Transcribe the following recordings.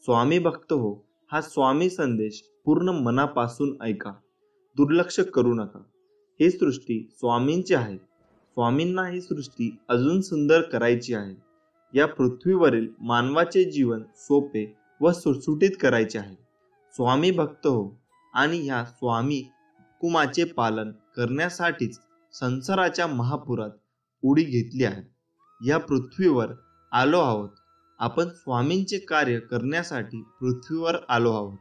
स्वामी भक्त हो हा स्वामी संदेश पूर्ण मनापासून ऐका. दुर्लक्ष करू नका. ही सृष्टी स्वामींची आहे. स्वामींना ही सृष्टी अजून सुंदर करायची आहे. या पृथ्वीवरील मानवाचे जीवन सोपे व सुटसुटीत करायचे आहे. स्वामी भक्त हो आणि ह्या स्वामी हुकुमाचे पालन करण्यासाठीच संसाराच्या महापुरात उडी घेतली आहे. या पृथ्वीवर आलो आहोत. आपण स्वामींचे कार्य करण्यासाठी पृथ्वीवर आलो आहोत.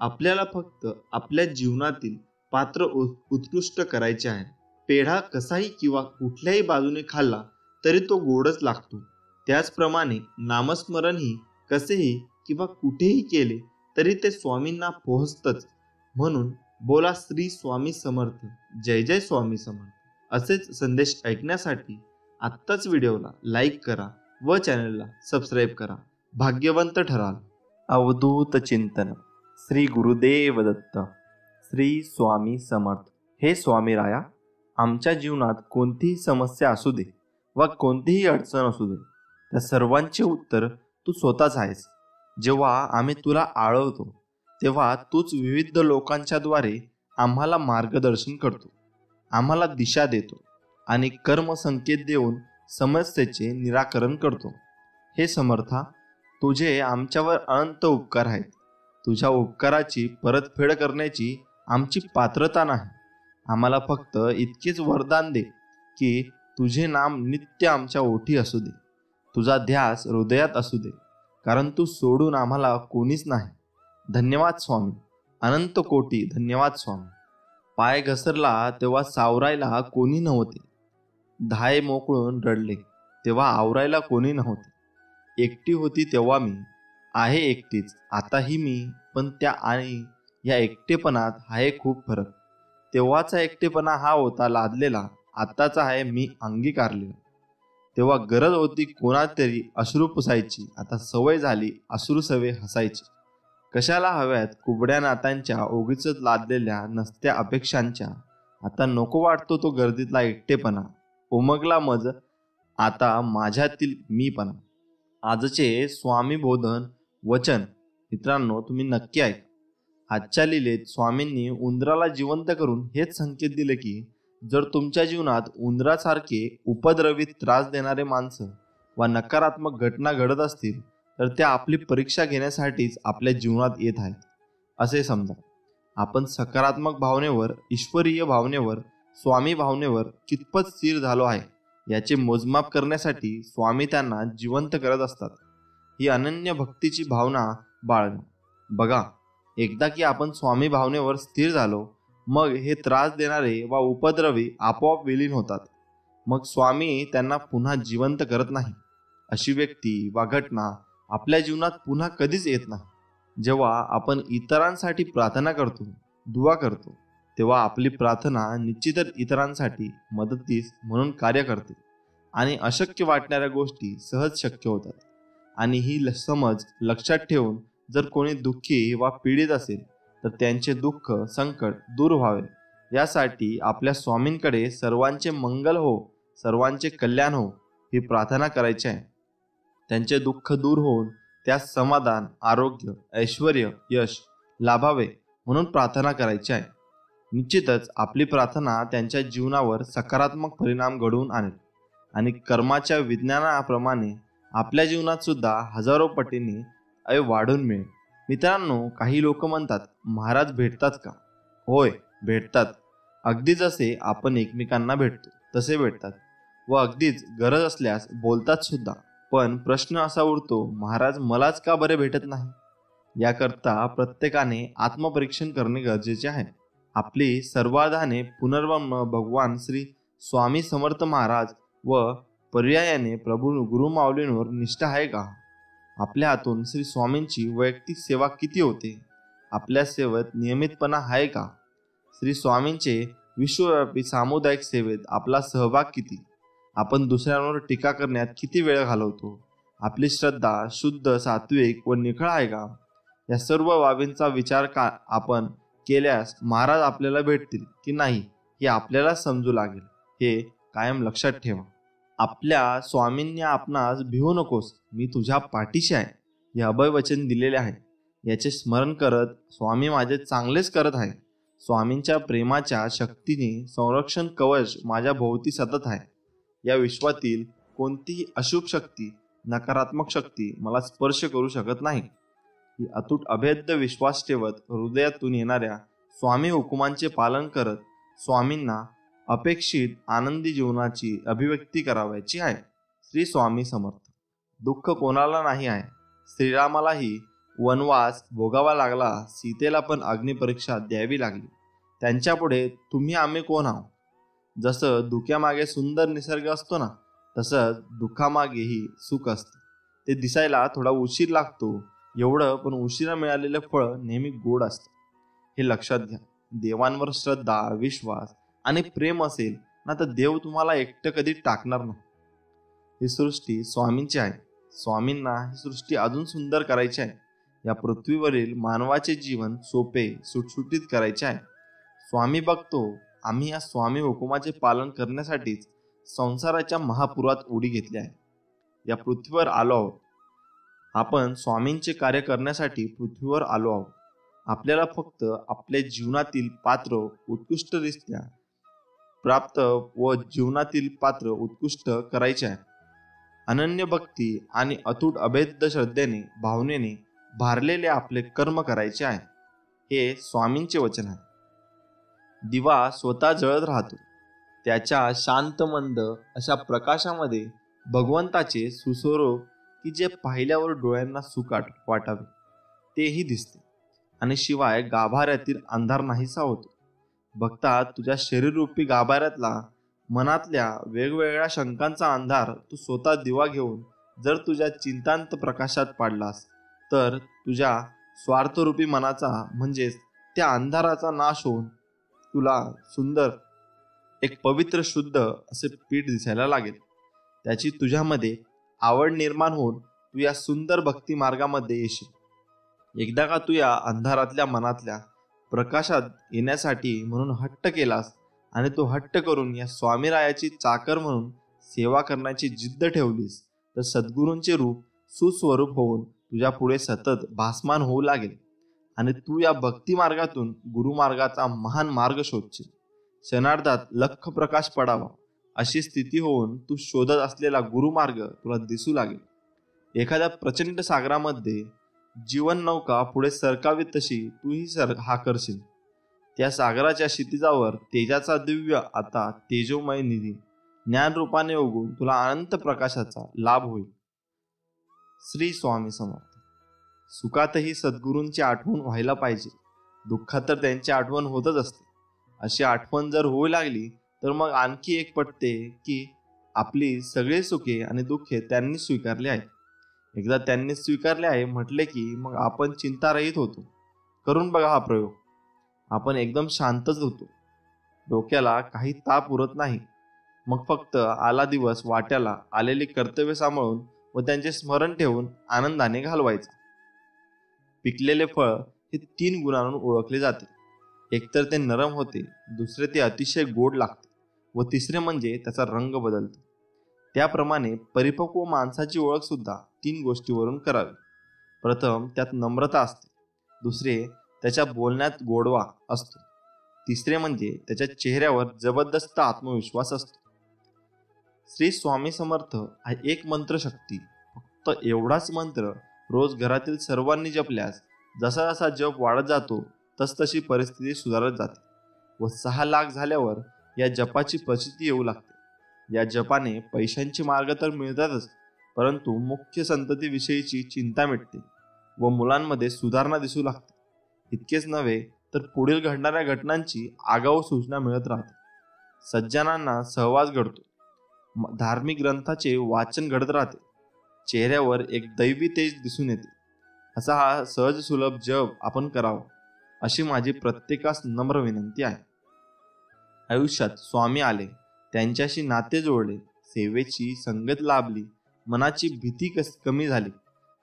आपल्याला फक्त आपल्या जीवनातील पात्र उत्कृष्ट करायचे आहे. पेढा कसाही किंवा कुठल्याही बाजूने खाल्ला तरी तो गोडच लागतो. त्याचप्रमाणे नामस्मरणही कसेही किंवा कुठेही केले तरी ते स्वामींना पोहोचतच. म्हणून बोला श्री स्वामी समर्थ, जय जय स्वामी समर्थ. असेच संदेश ऐकण्यासाठी आत्ताच व्हिडिओला लाईक करा व चॅनलला सबस्क्राईब करा. भाग्यवंत ठराल. अवधूत चिंतन श्री गुरुदेव दत्त. श्री स्वामी समर्थ. हे स्वामी राया, आमच्या जीवनात कोणतीही समस्या असू दे व कोणतीही अडचण असू दे, त्या सर्वांचे उत्तर तू स्वतःच आहेस. जेव्हा आम्ही तुला आळवतो तेव्हा तूच विविध लोकांच्या द्वारे आम्हाला मार्गदर्शन करतो, आम्हाला दिशा देतो आणि कर्मसंकेत देऊन समस्येचे निराकरण करतो. हे समर्था, तुझे आमच्यावर अनंत उपकार आहेत. तुझ्या उपकाराची परतफेड करण्याची आमची पात्रता नाही. आम्हाला फक्त इतकेच वरदान दे की तुझे नाम नित्य आमच्या ओठी असू दे, तुझा ध्यास हृदयात असू दे, कारण तू सोडून आम्हाला कोणीच नाही. धन्यवाद स्वामी, अनंत कोटी धन्यवाद स्वामी. पाय घसरला तेव्हा सावरायला कोणी नव्हते. धाय मोकळून रडले तेव्हा आवरायला कोणी नव्हते. एकटी होती तेव्हा मी आहे एकटीच आताही मी, पण त्या आणि या एकटेपणात आहे खूप फरक. तेव्हाचा एकटेपणा हा होता लादलेला, आत्ताचा आहे मी अंगीकारलेला. तेव्हा गरज होती कोणातरी अश्रू पुसायची, आता सवय झाली अश्रू सवे हसायची. कशाला हव्यात कुबड्या नात्यांच्या ओगीच लादलेल्या नसत्या अपेक्षांच्या, आता नको वाटतो तो गर्दीतला एकटेपणा. उमगला मज आता माझ्यातील मीपणा. आजचे स्वामी बोधन वचन मित्रांनो तुम्ही नक्की ऐका. आजच्या लिलेत स्वामींनी उंदराला जिवंत करून हेच संकेत दिले की जर तुमच्या जीवनात उंदरासारखे उपद्रवी त्रास देणारे माणसं व नकारात्मक घटना घडत असतील तर त्या आपली परीक्षा घेण्यासाठीच आपल्या जीवनात येत आहेत असे समजा. आपण सकारात्मक भावनेवर, ईश्वरीय भावनेवर, स्वामी भावनेवर कितपत स्थिर झालो आहे याचे मोजमाप करण्यासाठी स्वामी त्यांना जिवंत करत असतात. ही अनन्य भक्तीची भावना बाळगा. बघा, एकदा की आपण स्वामी भावनेवर स्थिर झालो मग हे त्रास देणारे व उपद्रवी आपोआप विलीन होतात. मग स्वामी त्यांना पुन्हा जिवंत करत नाही. अशी व्यक्ती वा घटना आपल्या जीवनात पुन्हा कधीच येत नाही. जेव्हा आपण इतरांसाठी प्रार्थना करतो, दुआ करतो, तेव्हा आपली प्रार्थना निश्चितच इतरांसाठी मदतीस म्हणून कार्य करते आणि अशक्य वाटणाऱ्या गोष्टी सहज शक्य होतात. आणि ही समज लक्षात ठेवून जर कोणी दुःखी वा पीडित असेल तर त्यांचे दुःख संकट दूर व्हावे यासाठी आपल्या स्वामींकडे सर्वांचे मंगल हो, सर्वांचे कल्याण हो ही प्रार्थना करायची आहे. त्यांचे दुःख दूर होऊन त्यास समाधान, आरोग्य, ऐश्वर, यश लाभावे म्हणून प्रार्थना करायची आहे. निश्चितच आपली प्रार्थना त्यांच्या जीवनावर सकारात्मक परिणाम घडवून आणेल आणि कर्माच्या विज्ञानाप्रमाणे आपल्या जीवनात सुद्धा हजारो पटीने वाढून मिळेल. मित्रांनो, काही लोक म्हणतात महाराज भेटतात का? होय, भेटतात. अगदी जसे आपण एकमेकांना भेटतो तसे भेटतात व अगदीच गरज असल्यास बोलतात सुद्धा. पण प्रश्न असा उरतो, महाराज मलाच का बरे भेटत नाही? याकरता प्रत्येकाने आत्मपरीक्षण करणे गरजेचे आहे. आपली सर्वाधाने पुनर्वम भगवान श्री स्वामी समर्थ महाराज व पर्यायाने प्रभू गुरुमाऊलींवर निष्ठा आहे का? आपल्या हातून श्री स्वामींची वैयक्तिक सेवा किती होते? आपल्या सेवेत नियमितपणा आहे का? श्री स्वामींचे विश्वव्यापी सामुदायिक सेवेत आपला सहभाग किती? आपण दुसऱ्यांवर टीका करण्यात किती वेळ घालवतो? आपली श्रद्धा शुद्ध, सात्विक व निखळ आहे का? या सर्व बाबींचा विचार आपण केल्यास महाराज आपल्याला भेटतील की नाही हे आपल्याला समजू लागेल. हे कायम लक्षात ठेवा. आपल्या स्वामींनी आपणास भिवू नकोस, मी तुझ्या पाठीशी आहे. हे अभय वचन दिलेले आहे. याचे स्मरण करत स्वामी माझे चांगलेच करत आहे. स्वामींच्या प्रेमाच्या शक्तीने संरक्षण कवच माझ्या भोवती सतत आहे. या विश्वातील कोणतीही अशुभ शक्ती, नकारात्मक शक्ती मला स्पर्श करू शकत नाही. ही अतूट अभेद्य विश्वास ठेवत हृदयातून येणाऱ्या स्वामी हुकुमांचे पालन करत स्वामींना अपेक्षित आनंदी जीवनाची अभिव्यक्ती करावयाची आहे. श्री स्वामी समर्थ. दुःख कोणाला नाही आहे. श्रीरामालाही वनवास भोगावा लागला, सीतेला पण अग्निपरीक्षा द्यावी लागली. त्यांच्यापुढे तुम्ही आम्ही कोण आहोत? जसं धुक्यामागे सुंदर निसर्ग असतो ना, तसंच दुःखामागेही सुख असते. ते दिसायला थोडा उशीर लागतो एवढं, पण उशिरा मिळालेलं फळ नेहमी गोड असतं. हे लक्षात घ्या. देवांवर श्रद्धा, विश्वास आणि प्रेम असेल ना, तर देव तुम्हाला एकटं कधी टाकणार नाही. ही सृष्टी स्वामींची आहे. स्वामींना ही सृष्टी अजून सुंदर करायची आहे. या पृथ्वीवरील मानवाचे जीवन सोपे, सुटसुटीत करायचे आहे. स्वामी बघतो आम्ही या स्वामी हुकुमाचे पालन करण्यासाठीच संसाराच्या महापुरात उडी घेतली आहे. या पृथ्वीवर आलो आहोत. आपण स्वामींचे कार्य करण्यासाठी पृथ्वीवर आलो आहोत. आपल्याला फक्त आपल्या जीवनातील पात्र उत्कृष्टरित्या प्राप्त व जीवनातील पात्र उत्कृष्ट करायचे आहे. अनन्य भक्ती आणि अतूट अभेद्य श्रद्धेने, भावनेने भारलेले आपले कर्म करायचे आहे. हे स्वामींचे वचन आहे. दिवा स्वतः जळत राहतो. त्याच्या शांतमंद अशा प्रकाशामध्ये भगवंताचे सुस्वरूप, की जे पाहिल्यावर डोळ्यांना सुख वाटावे, तेही दिसते. आणि शिवाय गाभाऱ्यातील अंधार नाहीसा होतो. भक्ता, तुझ्या शरीररूपी गाभाऱ्यातला मनातल्या वेगवेगळ्या शंकांचा अंधार तू स्वतः दिवा घेऊन जर तुझ्या चिंतांत प्रकाशात पाडलास, तर तुझ्या स्वार्थरूपी मनाचा म्हणजेच त्या अंधाराचा नाश होऊन तुला सुंदर एक पवित्र शुद्ध असे पीठ दिसायला लागेल. त्याची तुझ्यामध्ये आवड निर्माण होऊन तू या सुंदर भक्ती मार्गामध्ये येशील. एकदा का तू या अंधारातल्या मनातल्या प्रकाशात येण्यासाठी म्हणून हट्ट केलास आणि तो हट्ट करून या स्वामीरायाची चाकर म्हणून सेवा करण्याची जिद्द ठेवलीस, तर सद्गुरूंचे रूप सुस्वरूप होऊन तुझ्या पुढे सतत भासमान होऊ लागेल आणि तू या भक्ती मार्गातून गुरुमार्गाचा महान मार्ग शोधशील. क्षणार्धात लख प्रकाश पडावा अशी स्थिती होऊन तू शोधत असलेला गुरुमार्ग तुला दिसू लागेल. एखाद्या प्रचंड सागरामध्ये जीवन नौका पुढे सरकावी तशी तूही हा करशील. त्या सागराच्या क्षितिजावर तेजाचा दिव्य आता तेजोमय निधी ज्ञान रूपाने उगून तुला अनंत प्रकाशाचा लाभ होईल. श्री स्वामी समर्थ. सुखातही सद्गुरूंची आठवण व्हायला पाहिजे. दुःखात तर त्यांची आठवण होतच असते. अशी आठवण जर होऊ लागली तर मग आणखी एक पटते की आपली सगळे सुखे आणि दुःखे त्यांनी स्वीकारले आहेत. एकदा त्यांनी स्वीकारले आहे म्हटले की मग आपण चिंतारहित होतो. करून बघा हा प्रयोग. आपण एकदम शांतच होतो. डोक्याला काही ताप उरत नाही. मग फक्त आला दिवस वाट्याला आलेली कर्तव्य सांभाळून व त्यांचे स्मरण ठेवून आनंदाने घालवायचे. पिकलेले फळ हे 3 गुणांनी ओळखले जाते. एकतर ते नरम होते, दुसरे ते अतिशय गोड लागते व तिसरे म्हणजे त्याचा रंग बदलतो. त्याप्रमाणे परिपक्व माणसाची ओळख सुद्धा 3 गोष्टीवरून करावी. प्रथम, त्यात नम्रता असते. दुसरे, त्याच्या बोलण्यात गोडवा असतो. तिसरे म्हणजे त्याच्या चेहऱ्यावर जबरदस्त आत्मविश्वास असतो. श्री स्वामी समर्थ हा एक मंत्र शक्ती. फक्त एवढाच मंत्र रोज घरातील सर्वांनी जपल्यास जसा जसा जप वाढत जातो तसतशी परिस्थिती सुधारत जाते व 6 लाख झाल्यावर या जपाची प्रचिती येऊ लागते. या जपाने पैशांचे मार्ग तर मिळतातच, परंतु मुख्य संततीविषयीची चिंता मिटते व मुलांमध्ये सुधारणा दिसू लागते. इतकेच नव्हे तर पुढील घडणाऱ्या घटनांची आगाऊ सूचना मिळत राहते. सज्जनांना सहवास घडतो. धार्मिक ग्रंथाचे वाचन घडत राहते. चेहऱ्यावर एक दैवी तेज दिसून येते. असा हा सहज सुलभ जप आपण करावा अशी माझी प्रत्येकास नम्र विनंती आहे. आयुष्यात स्वामी आले, त्यांच्याशी नाते जोडले, सेवेची संगत लाभली, मनाची भीती कमी झाली,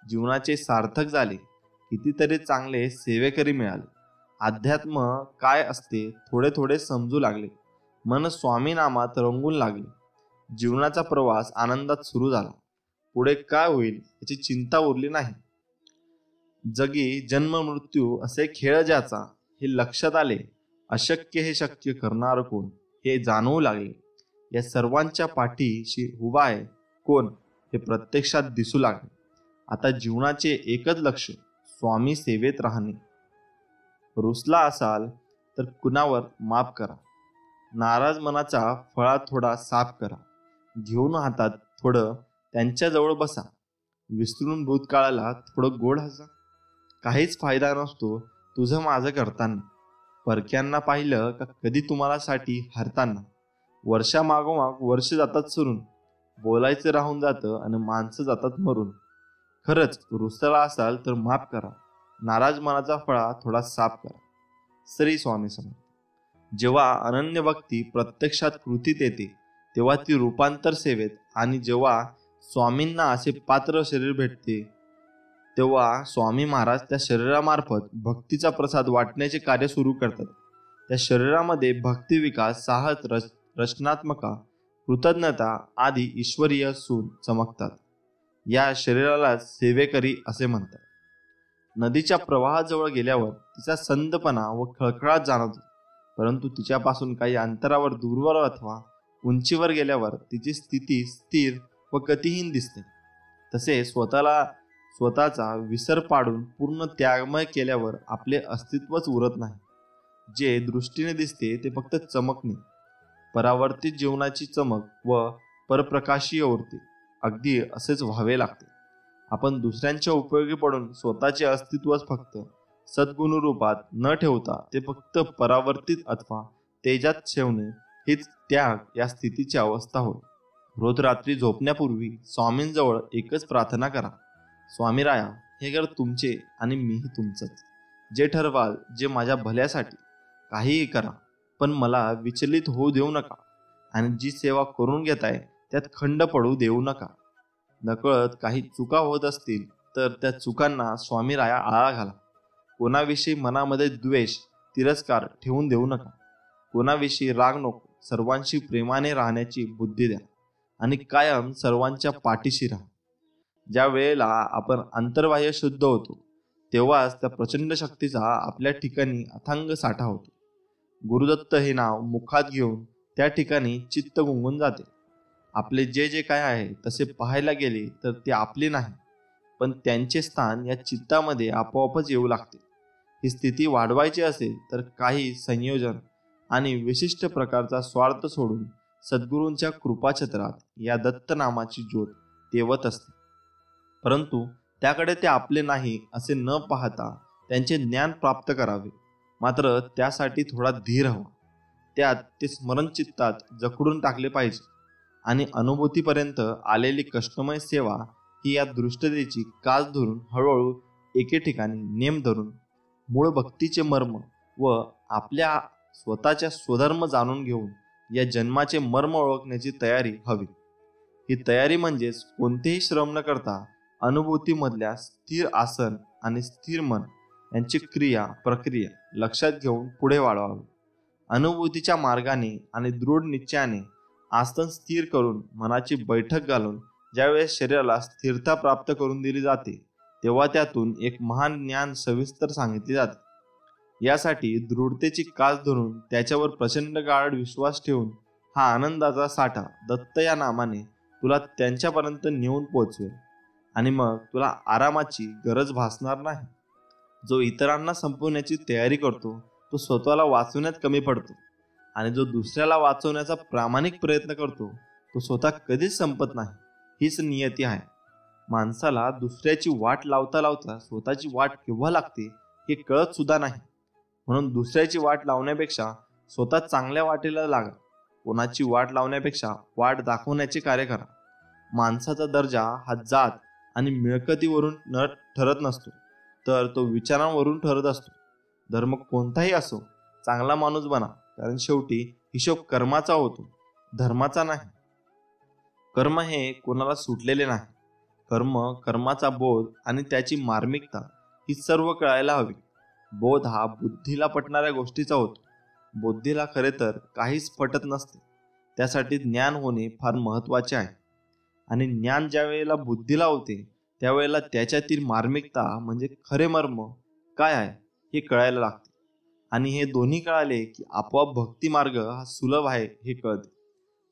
जीवनाचे सार्थक झाले, कितीतरी चांगले सेवेकरी मिळाले. अध्यात्म काय असते थोडे थोडे समजू लागले. मन स्वामी नामात रंगून लागले. जीवनाचा प्रवास आनंदात सुरू झाला. पुढे काय होईल याची चिंता उरली नाही. जगी जन्म मृत्यू असे खेळ ज्याचा, हे लक्षात आले. अशक्य हे शक्य करणार कोण, हे जाणवू लागले. या सर्वांच्या पाठीशी उभा आहे कोण, हे प्रत्यक्षात दिसू लागले. आता जीवनाचे एकच लक्ष, स्वामी सेवेत राहणे. रुसला असाल तर कुणावर माफ करा. नाराज मनाचा फळा थोडा साफ करा. घेऊन हातात थोडं त्यांच्याजवळ बसा. विसरून भूतकाळाला थोडं गोड हसा. काहीच फायदा नसतो तुझं माझं करताना. परक्यांना पाहिलं का कधी तुम्हाला साठी हरताना. वर्षामागोमाग वर्ष जातात सरून. बोलायचं राहून जातं आणि माणसं जातात मरून. खरंच रुसला असाल तर माफ करा. नाराज मनाचा फळा थोडा साफ करा. श्री स्वामी समर्थ. जेव्हा अनन्य भक्ती प्रत्यक्षात कृतीत येते तेव्हा ती रूपांतर सेवेत, आणि जेव्हा स्वामींना असे पात्र शरीर भेटते तेव्हा स्वामी महाराज त्या शरीरामार्फत भक्तीचा प्रसाद वाटण्याचे कार्य सुरू करतात. त्या शरीरामध्ये भक्ती विकास, साहस, रचनात्मका, कृतज्ञता आदी ईश्वरीय सून चमकतात. या शरीराला सेवेकरी असे म्हणतात. नदीच्या प्रवाहाजवळ गेल्यावर तिचा संदपणा व खळखळाट जाणवतो, परंतु तिच्यापासून काही अंतरावर, दूरवर अथवा उंचीवर गेल्यावर तिची स्थिती स्थिर व गतिहीन दिसते. तसे स्वतःचा विसर पाडून पूर्ण त्यागमय केल्यावर आपले अस्तित्वच उरत नाही. जे दृष्टीने दिसते ते फक्त चमकणे. परावर्तित जीवनाची चमक व परप्रकाशीय उरते. अगदी असेच व्हावे लागते. आपण दुसऱ्यांच्या उपयोगी पडून स्वतःचे अस्तित्वच फक्त सद्गुण रूपात न ठेवता ते फक्त परावर्तित अथवा तेजात ठेवणे हीच त्याग या स्थितीची अवस्था होय. रोज रात्री झोपण्यापूर्वी स्वामींजवळ एकच प्रार्थना करा. स्वामीराया, हे घर तुमचे आणि मीही तुमचंच. जे ठरवाल, जे माझ्या भल्यासाठी, काहीही करा, पण मला विचलित होऊ देऊ नका. आणि जी सेवा करून घेताय त्यात खंड पडू देऊ नका. नकळत काही चुका होत असतील तर त्या चुकांना स्वामीराया आळा घाला. कोणाविषयी मनामध्ये द्वेष, तिरस्कार ठेवून देऊ नका. कोणाविषयी राग नको. सर्वांशी प्रेमाने राहण्याची बुद्धी द्या आणि कायम सर्वांच्या पाठीशी राहा. ज्या वेळेला आपण अंतर्बाह्य शुद्ध होतो तेव्हाच त्या प्रचंड शक्तीचा आपल्या ठिकाणी अथांग साठा होतो. गुरुदत्त हे नाव मुखात घेऊन त्या ठिकाणी चित्त गुंगून जाते. आपले जे जे काय आहे तसे पाहायला गेले तर ते आपले नाही, पण त्यांचे स्थान या चित्तामध्ये आपोआपच येऊ लागते. ही स्थिती वाढवायची असेल तर काही संयोजन आणि विशिष्ट प्रकारचा स्वार्थ सोडून सद्गुरूंच्या कृपाछत्रात या दत्त नामाची ज्योत तेवत असते. परंतु त्याकडे ते आपले नाही असे न पाहता त्यांचे ज्ञान प्राप्त करावे. मात्र त्यासाठी थोडा धीर हवा. त्यात ते स्मरणचित्तात जखडून टाकले पाहिजे. आणि अनुभूतीपर्यंत आलेली कष्टमय सेवा ही या दृष्टतेची कास धरून हळूहळू एके ठिकाणी नेम धरून मूळ भक्तीचे मर्म व आपल्या स्वतःच्या स्वधर्म जाणून घेऊन या जन्माचे मर्म ओळखण्याची तयारी हवी. ही तयारी म्हणजेच कोणतेही श्रम न करता अनुभूतीमधल्या स्थिर आसन आणि स्थिर मन यांची क्रिया प्रक्रिया लक्षात घेऊन पुढे वाढवावी. अनुभूतीच्या मार्गाने आणि दृढ निश्चयाने आसन स्थिर करून मनाची बैठक घालून ज्यावेळेस शरीराला स्थिरता प्राप्त करून दिली जाते तेव्हा त्यातून एक महान ज्ञान सविस्तर सांगितले जाते. यासाठी दृढतेची कास धरून त्याच्यावर प्रचंड गाढ विश्वास ठेवून हा आनंदाचा साठा दत्त या नामाने तुला त्यांच्यापर्यंत नेऊन पोहोचवेल आणि मग तुला आरामाची गरज भासणार नाही. जो इतरांना संपवण्याची तयारी करतो तो स्वतःला वाचवण्यात कमी पडतो, आणि जो दुसऱ्याला वाचवण्याचा प्रामाणिक प्रयत्न करतो तो स्वतः कधीच संपत नाही. हीच नियती आहे. माणसाला दुसऱ्याची वाट लावता लावता स्वतःची वाट केव्हा लागते हे कळत सुद्धा नाही. म्हणून दुसऱ्याची वाट लावण्यापेक्षा स्वतः चांगल्या वाटेला लागा. कोणाची वाट लावण्यापेक्षा वाट दाखवण्याचे कार्य करा. माणसाचा दर्जा हा जात आणि मिळकतीवरून न ठरत नसतो, तर तो विचारांवरून ठरत असतो. धर्म कोणताही असो, चांगला माणूस बना, कारण शेवटी हिशोब कर्माचा होतो, धर्माचा नाही. कर्म हे कोणाला सुटलेले नाही. कर्माचा बोध आणि त्याची मार्मिकता ही सर्व कळायला हवी. बोध हा बुद्धीला पटणाऱ्या गोष्टीचा होतो. बुद्धीला खरे तर काहीच पटत नसते. त्यासाठी ज्ञान होणे फार महत्वाचे आहे. आणि ज्ञान ज्या वेळेला बुद्धीला होते त्यावेळेला त्याच्यातील मार्मिकता म्हणजे खरे मर्म काय आहे हे कळायला लागते. आणि हे दोन्ही कळाले की आपोआप भक्ती मार्ग हा सुलभ आहे हे कळते.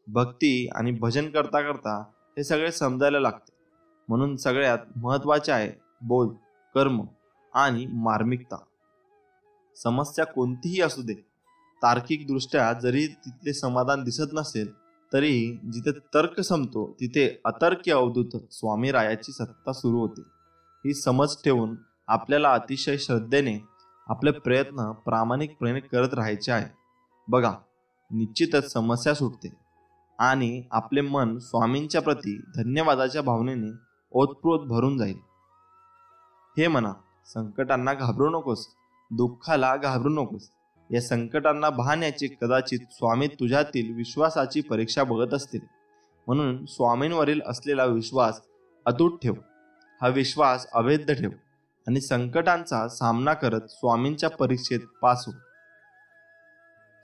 भक्ती आणि भजन करता करता हे सगळे समजायला लागते. म्हणून सगळ्यात महत्वाचे आहे बोध, कर्म आणि मार्मिकता. समस्या कोणतीही असू दे, तार्किक दृष्ट्या जरी तिथले समाधान दिसत नसेल तरी जिथे तर्क संपतो तिथे अतर्क्य अवधूत स्वामी रायाची सत्ता सुरू होते. ही समज ठेवून आपल्याला अतिशय श्रद्धेने आपले प्रयत्न प्रामाणिकपणे करत राहायचे आहे. बघा, निश्चितच समस्या सुटते आणि आपले मन स्वामींच्या प्रती धन्यवादाच्या भावनेने ओतप्रोत भरून जाईल. हे मना, संकटांना घाबरू नकोस, दुःखाला घाबरू नकोस. या संकटांना पाहण्याची कदाचित स्वामी तुझ्यातील विश्वासाची परीक्षा बघत असतील. म्हणून स्वामींवरील असलेला विश्वास अतूट ठेव. हा विश्वास अभेद्य ठेव आणि संकटांचा सामना करत स्वामींच्या परीक्षेत पास हो.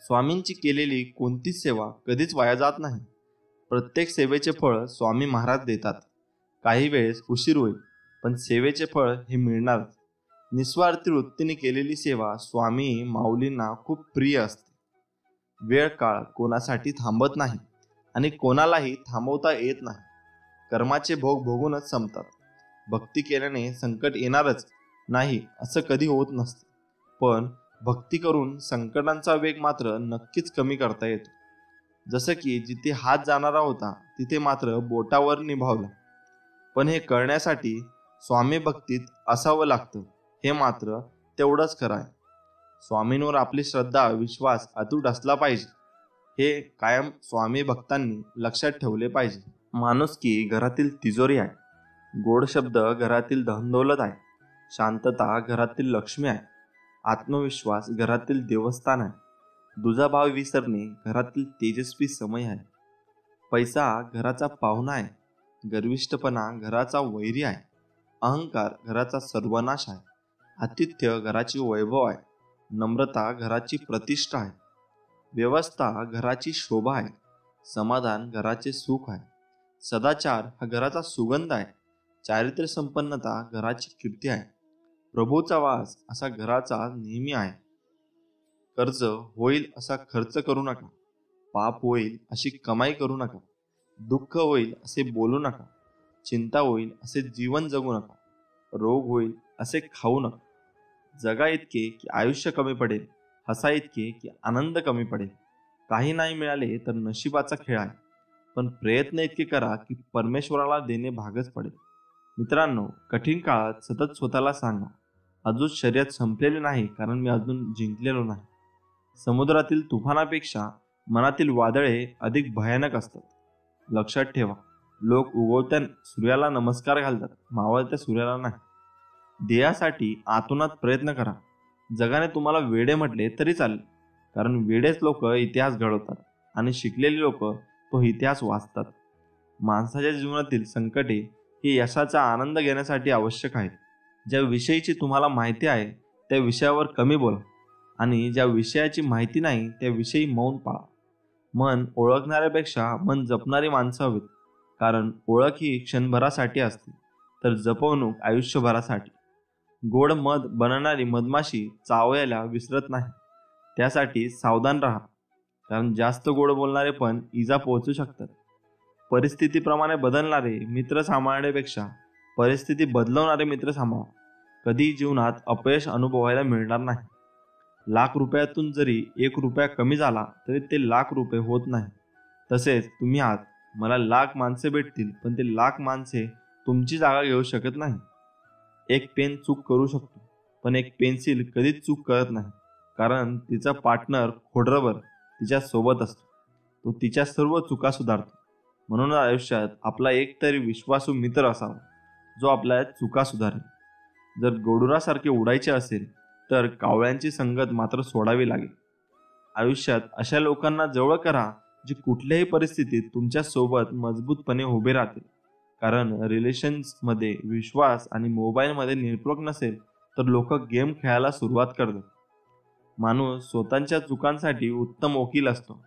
स्वामींची केलेली कोणतीच सेवा कधीच वाया जात नाही. प्रत्येक सेवेचे फळ स्वामी महाराज देतात. काही वेळेस उशीर होईल, पण सेवेचे फळ हे मिळणार. निस्वार्थी वृत्तीने केलेली सेवा स्वामी माऊलींना खूप प्रिय असते. वेळ काळ कोणासाठी थांबत नाही आणि कोणालाही थांबवता येत नाही. कर्माचे भोग भोगूनच संपतात. भक्ती केल्याने संकट येणारच नाही असं कधी होत नसते, पण भक्ती करून संकटांचा वेग मात्र नक्कीच कमी करता येतो. जसं की जिथे हात जाणारा होता तिथे मात्र बोटावर निभावला. पण हे कळण्यासाठी स्वामी भक्तीत असावं लागतं हे मात्र तेवढंच खरं आहे. स्वामींवर आपली श्रद्धा विश्वास अतूट असला पाहिजे हे कायम स्वामी भक्तांनी लक्षात ठेवले पाहिजे. माणुसकी घरातील तिजोरी आहे, गोड शब्द घरातील धनदौलत आहे, शांतता घरातील लक्ष्मी आहे, आत्मविश्वास घरातील देवस्थान आहे, दुजाभाव विसरणे घरातील तेजस्वी समय आहे, पैसा घराचा पाहुणा आहे, गर्विष्ठपणा घराचा वैरी आहे, अहंकार घराचा सर्वनाश आहे, आतिथ्य घराची वैभव आहे, नम्रता घराची प्रतिष्ठा आहे, व्यवस्था घराची शोभा आहे, समाधान घराचे सुख आहे, सदाचार हा घराचा सुगंध आहे, चारित्र्य संपन्नता घराची कीर्ती आहे, प्रभूचा वास असा घराचा नेहमी आहे. कर्ज होईल असा खर्च करू नका, पाप होईल अशी कमाई करू नका, दुःख होईल असे बोलू नका, चिंता होईल असे जीवन जगू नका, रोग होईल असे खाऊ नका. जगा इतके की आयुष्य कमी पडेल, हसा इतके की आनंद कमी पडेल. काही नाही मिळाले तर नशिबाचा खेळ आहे, पण प्रयत्न इतके करा की परमेश्वराला देणे भागच पडेल. मित्रांनो, कठीण काळात सतत स्वतःला सांगा, अजून शर्यत संपलेली नाही, कारण मी अजून जिंकलेलो नाही. समुद्रातील तुफानापेक्षा मनातील वादळे अधिक भयानक असतात. लक्षात ठेवा, लोक उगवत्या सूर्याला नमस्कार घालतात, मावळत्या सूर्याला नाही. ध्येयासाठी आतोनात प्रयत्न करा. जगाने तुम्हाला वेडे म्हटले तरी चालेल, कारण वेडेच लोक इतिहास घडवतात आणि शिकलेली लोक तो इतिहास वाचतात. माणसाच्या जीवनातील संकटे ही यशाचा आनंद घेण्यासाठी आवश्यक आहेत. ज्या विषयीची तुम्हाला माहिती आहे त्या विषयावर कमी बोला आणि ज्या विषयाची माहिती नाही त्या विषयी मौन पाळा. मन ओळखणाऱ्यापेक्षा मन जपणारी माणसं हवीत, कारण ओळख ही क्षणभरासाठी असते तर जपवणूक आयुष्यभरासाठी. गोड मध बनणारी मधमाशी चावायला विसरत नाही, त्यासाठी सावधान राहा, कारण जास्त गोड बोलणारे पण इजा पोहोचू शकतात. परिस्थितीप्रमाणे बदलणारे मित्र सांभाळण्यापेक्षा परिस्थिती बदलवणारे मित्र सांभाळा. कधी जीवनात अपयश अनुभवायला मिळणार नाही. ₹1,00,000 जरी ₹1 कमी झाला तरी ते ₹1,00,000 होत नाही. तसेच तुम्ही आहात, मला 1,00,000 माणसे भेटतील पण ते 1,00,000 माणसे तुमची जागा घेऊ शकत नाही. एक पेन चूक करू शकतो, पण एक पेन्सिल कधीच चूक करत नाही, कारण तिचा पार्टनर खोडरबर तिच्या सोबत असतो. तो तिच्या सर्व चुका सुधारतो. म्हणून आयुष्यात आपला एक तरी विश्वासू मित्र असावा जो आपल्या चुका सुधारेल. जर गोडुरासारखे उडायचे असेल तर कावळ्यांची संगत मात्र सोडावी लागेल. आयुष्यात अशा लोकांना जवळ करा जे कुठल्याही परिस्थितीत तुमच्या सोबत मजबूतपणे उभे राहतील. कारण रिलेशन्समध्ये विश्वास आणि मोबाईलमध्ये नेटवर्क नसेल तर लोक गेम खेळायला सुरुवात करतात. माणूस स्वतःच्या चुकांसाठी उत्तम वकील असतो,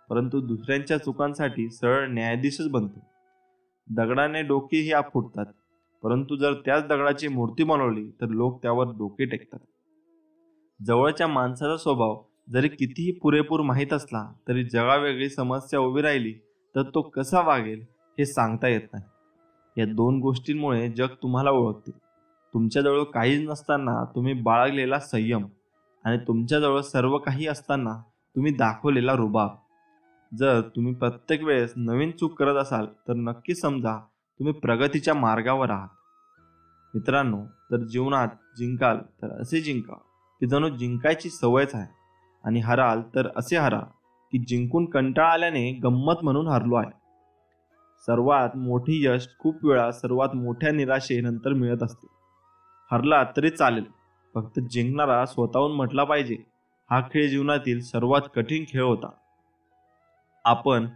परंतु दुसऱ्यांच्या चुकांसाठी सरळ न्यायाधीशच बनतो. दगडाने डोकेही फुटतात, परंतु जर त्याच दगडाची मूर्ती बनवली तर लोक त्यावर डोके टेकतात. जवळच्या माणसाचा स्वभाव जरी कितीही पुरेपूर माहीत असला तरी जगावेगळी समस्या उभी राहिली तर तो कसा वागेल हे सांगता येत नाही. या दोन गोष्टींमुळे जग तुम्हाला ओळखते. तुमच्याजवळ काहीच नसताना तुम्ही बाळगलेला संयम आणि तुमच्याजवळ सर्व काही असताना तुम्ही दाखवलेला रुबाब. जर तुम्ही प्रत्येक वेळेस नवीन चूक करत असाल तर नक्की समजा तुम्ही प्रगतीच्या मार्गावर आहात. मित्रांनो, जर जीवनात जिंकाल तर असे जिंका की जणू जिंकायची सवयच आहे, आणि हराल तर असे हरा की जिंकून कंटाळा आल्याने गंमत म्हणून हरलो आहे. सर्वात मोठी यश खूप वेळा सर्वात मोठ्या निराशेनंतर मिळत असते. हरला तरी चालेल, फक्त जिंकणारा स्वतःहून म्हटला पाहिजे, हा खेळ जीवनातील सर्वात कठीण खेळ होता. आपण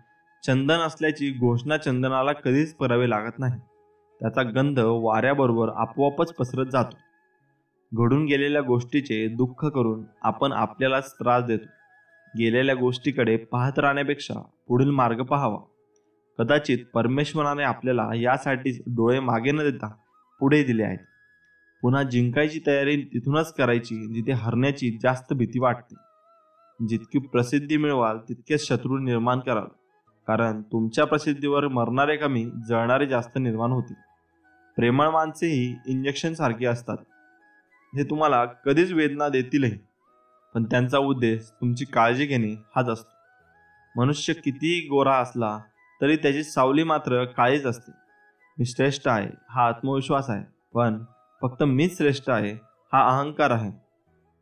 चंदन असल्याची घोषणा चंदनाला कधीच करावी लागत नाही. त्याचा गंध वाऱ्याबरोबर आपोआपच पसरत जातो. घडून गेलेल्या गोष्टीचे दुःख करून आपण आपल्यालाच त्रास देतो. गेलेल्या गोष्टीकडे पाहत राहण्यापेक्षा पुढील मार्ग पाहावा. कदाचित परमेश्वराने आपल्याला यासाठीच डोळे मागे न देता पुढे दिले आहेत. पुन्हा जिंकायची तयारी तिथूनच करायची जिथे हरण्याची जास्त भीती वाटते. जितकी प्रसिद्धी मिळवाल तितकेच शत्रू निर्माण कराल, कारण तुमच्या प्रसिद्धीवर मरणारे कमी, जळणारे जास्त निर्माण होतील. प्रेमळ माणसेही इंजेक्शन सारखी असतात. हे तुम्हाला कधीच वेदना देतीलही, पण त्यांचा उद्देश तुमची काळजी घेणे हाच असतो. मनुष्य कितीही गोरा असला तरी त्याची सावली मात्र काळीच असते. मी श्रेष्ठ आहे हा आत्मविश्वास आहे, पण फक्त मीच श्रेष्ठ आहे हा अहंकार आहे.